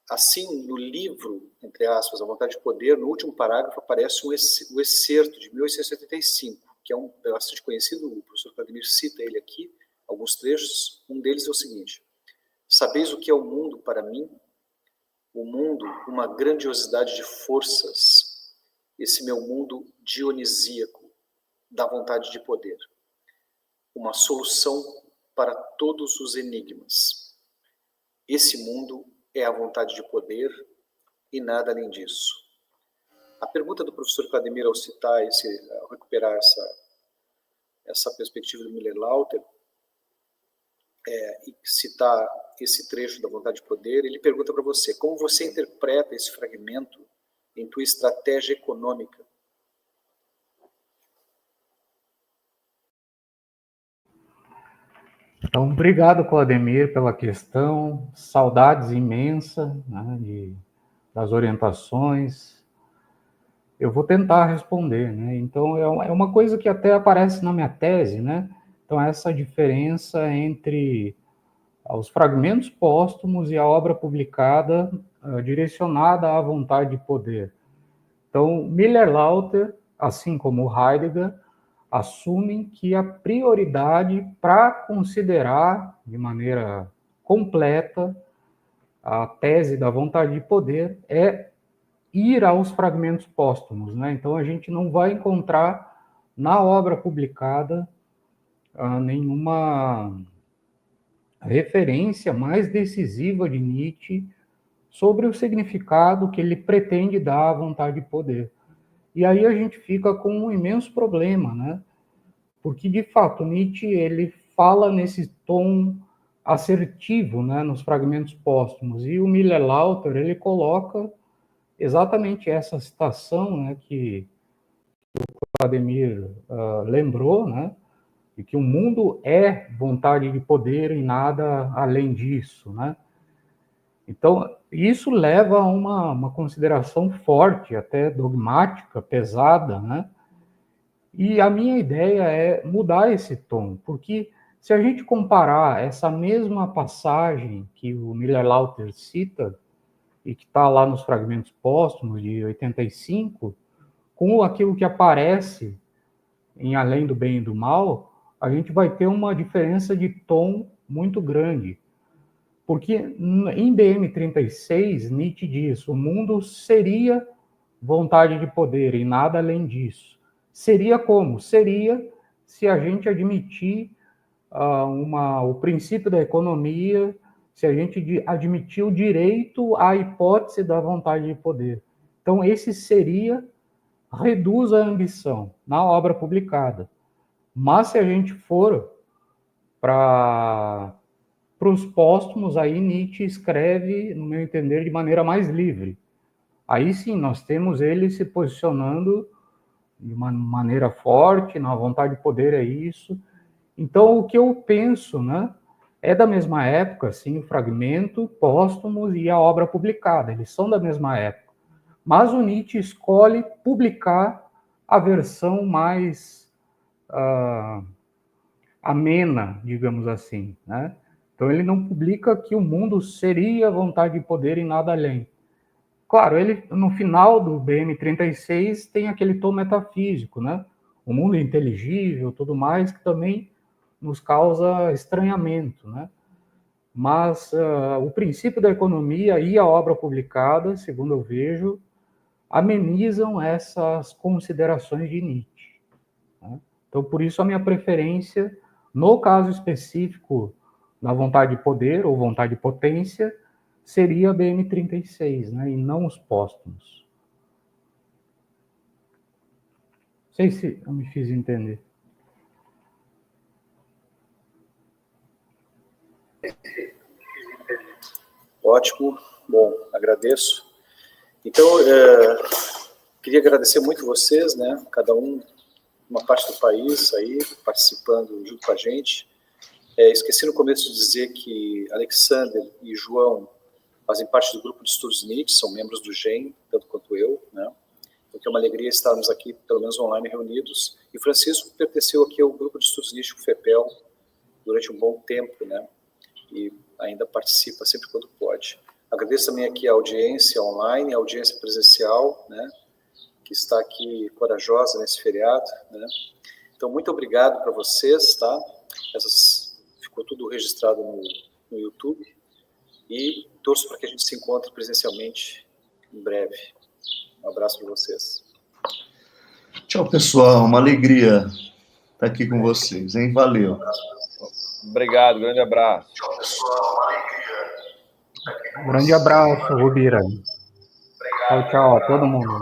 Assim, no livro, entre aspas, A Vontade de Poder, no último parágrafo aparece o excerto de 1875, que é bastante conhecido, o professor Clademir cita ele aqui, alguns trechos. Um deles é o seguinte: sabeis o que é o mundo para mim? O mundo, uma grandiosidade de forças, esse meu mundo dionisíaco, da vontade de poder. Uma solução para todos os enigmas. Esse mundo é a vontade de poder e nada além disso. A pergunta do professor Clademir ao citar, ao recuperar essa perspectiva do Miller-Lauter, e citar esse trecho da vontade de poder, ele pergunta para você, como você interpreta esse fragmento em tua estratégia econômica? Então, obrigado, Claudemir, pela questão, saudades imensas, né, das orientações. Eu vou tentar responder, né? Então, é uma coisa que até aparece na minha tese, né? Então, essa diferença entre os fragmentos póstumos e a obra publicada direcionada à vontade de poder. Então, Miller-Lauter, assim como Heidegger, assumem que a prioridade para considerar de maneira completa a tese da vontade de poder é ir aos fragmentos póstumos, né? Então, a gente não vai encontrar na obra publicada nenhuma referência mais decisiva de Nietzsche sobre o significado que ele pretende dar à vontade de poder. E aí a gente fica com um imenso problema, né? Porque, de fato, Nietzsche ele fala nesse tom assertivo, né, nos fragmentos póstumos, e o Miller-Lauter ele coloca exatamente essa citação, né, que o Vladimir lembrou, né, de que o mundo é vontade de poder e nada além disso, né? Então, isso leva a uma consideração forte, até dogmática, pesada, né? E a minha ideia é mudar esse tom, porque se a gente comparar essa mesma passagem que o Miller-Lauter cita, e que está lá nos fragmentos póstumos de 85, com aquilo que aparece em Além do Bem e do Mal, a gente vai ter uma diferença de tom muito grande. Porque em BM36, Nietzsche diz, o mundo seria vontade de poder e nada além disso. Seria como? Seria se a gente admitir o princípio da economia, se a gente admitir o direito à hipótese da vontade de poder. Então, esse seria reduz a ambição na obra publicada. Mas se a gente for para os póstumos, aí Nietzsche escreve, no meu entender, de maneira mais livre. Aí sim, nós temos ele se posicionando de uma maneira forte, na vontade de poder é isso. Então, o que eu penso, né, é da mesma época, sim, o fragmento, póstumos e a obra publicada, eles são da mesma época. Mas o Nietzsche escolhe publicar a versão mais amena, digamos assim, né? Então, ele não publica que o mundo seria vontade de poder e nada além. Claro, ele, no final do BM36, tem aquele tom metafísico, né? O mundo inteligível, tudo mais, que também nos causa estranhamento, né? Mas o princípio da economia e a obra publicada, segundo eu vejo, amenizam essas considerações de Nietzsche, né? Então, por isso a minha preferência, no caso específico da vontade de poder ou vontade de potência, seria a BM36, né, e não os póstumos. Não sei se eu me fiz entender. Ótimo, bom, agradeço. Então, queria agradecer muito vocês, né, cada um, uma parte do país aí, participando junto com a gente. Esqueci no começo de dizer que Alexander e João fazem parte do grupo de estudos Nietzsche, são membros do GEM, tanto quanto eu, né? Porque é uma alegria estarmos aqui, pelo menos online, reunidos. E Francisco pertenceu aqui ao grupo de estudos Nietzsche, o FEPEL, durante um bom tempo, né? E ainda participa sempre quando pode. Agradeço também aqui a audiência online, a audiência presencial, né? Que está aqui corajosa nesse feriado, né? Então, muito obrigado para vocês, tá? Ficou tudo registrado no YouTube. E torço para que a gente se encontre presencialmente em breve. Um abraço para vocês. Tchau, pessoal. Uma alegria estar aqui com vocês, hein? Valeu. Obrigado, grande abraço. Tchau, pessoal. Uma alegria. Grande abraço, Rubira. Tchau, tchau a todo mundo.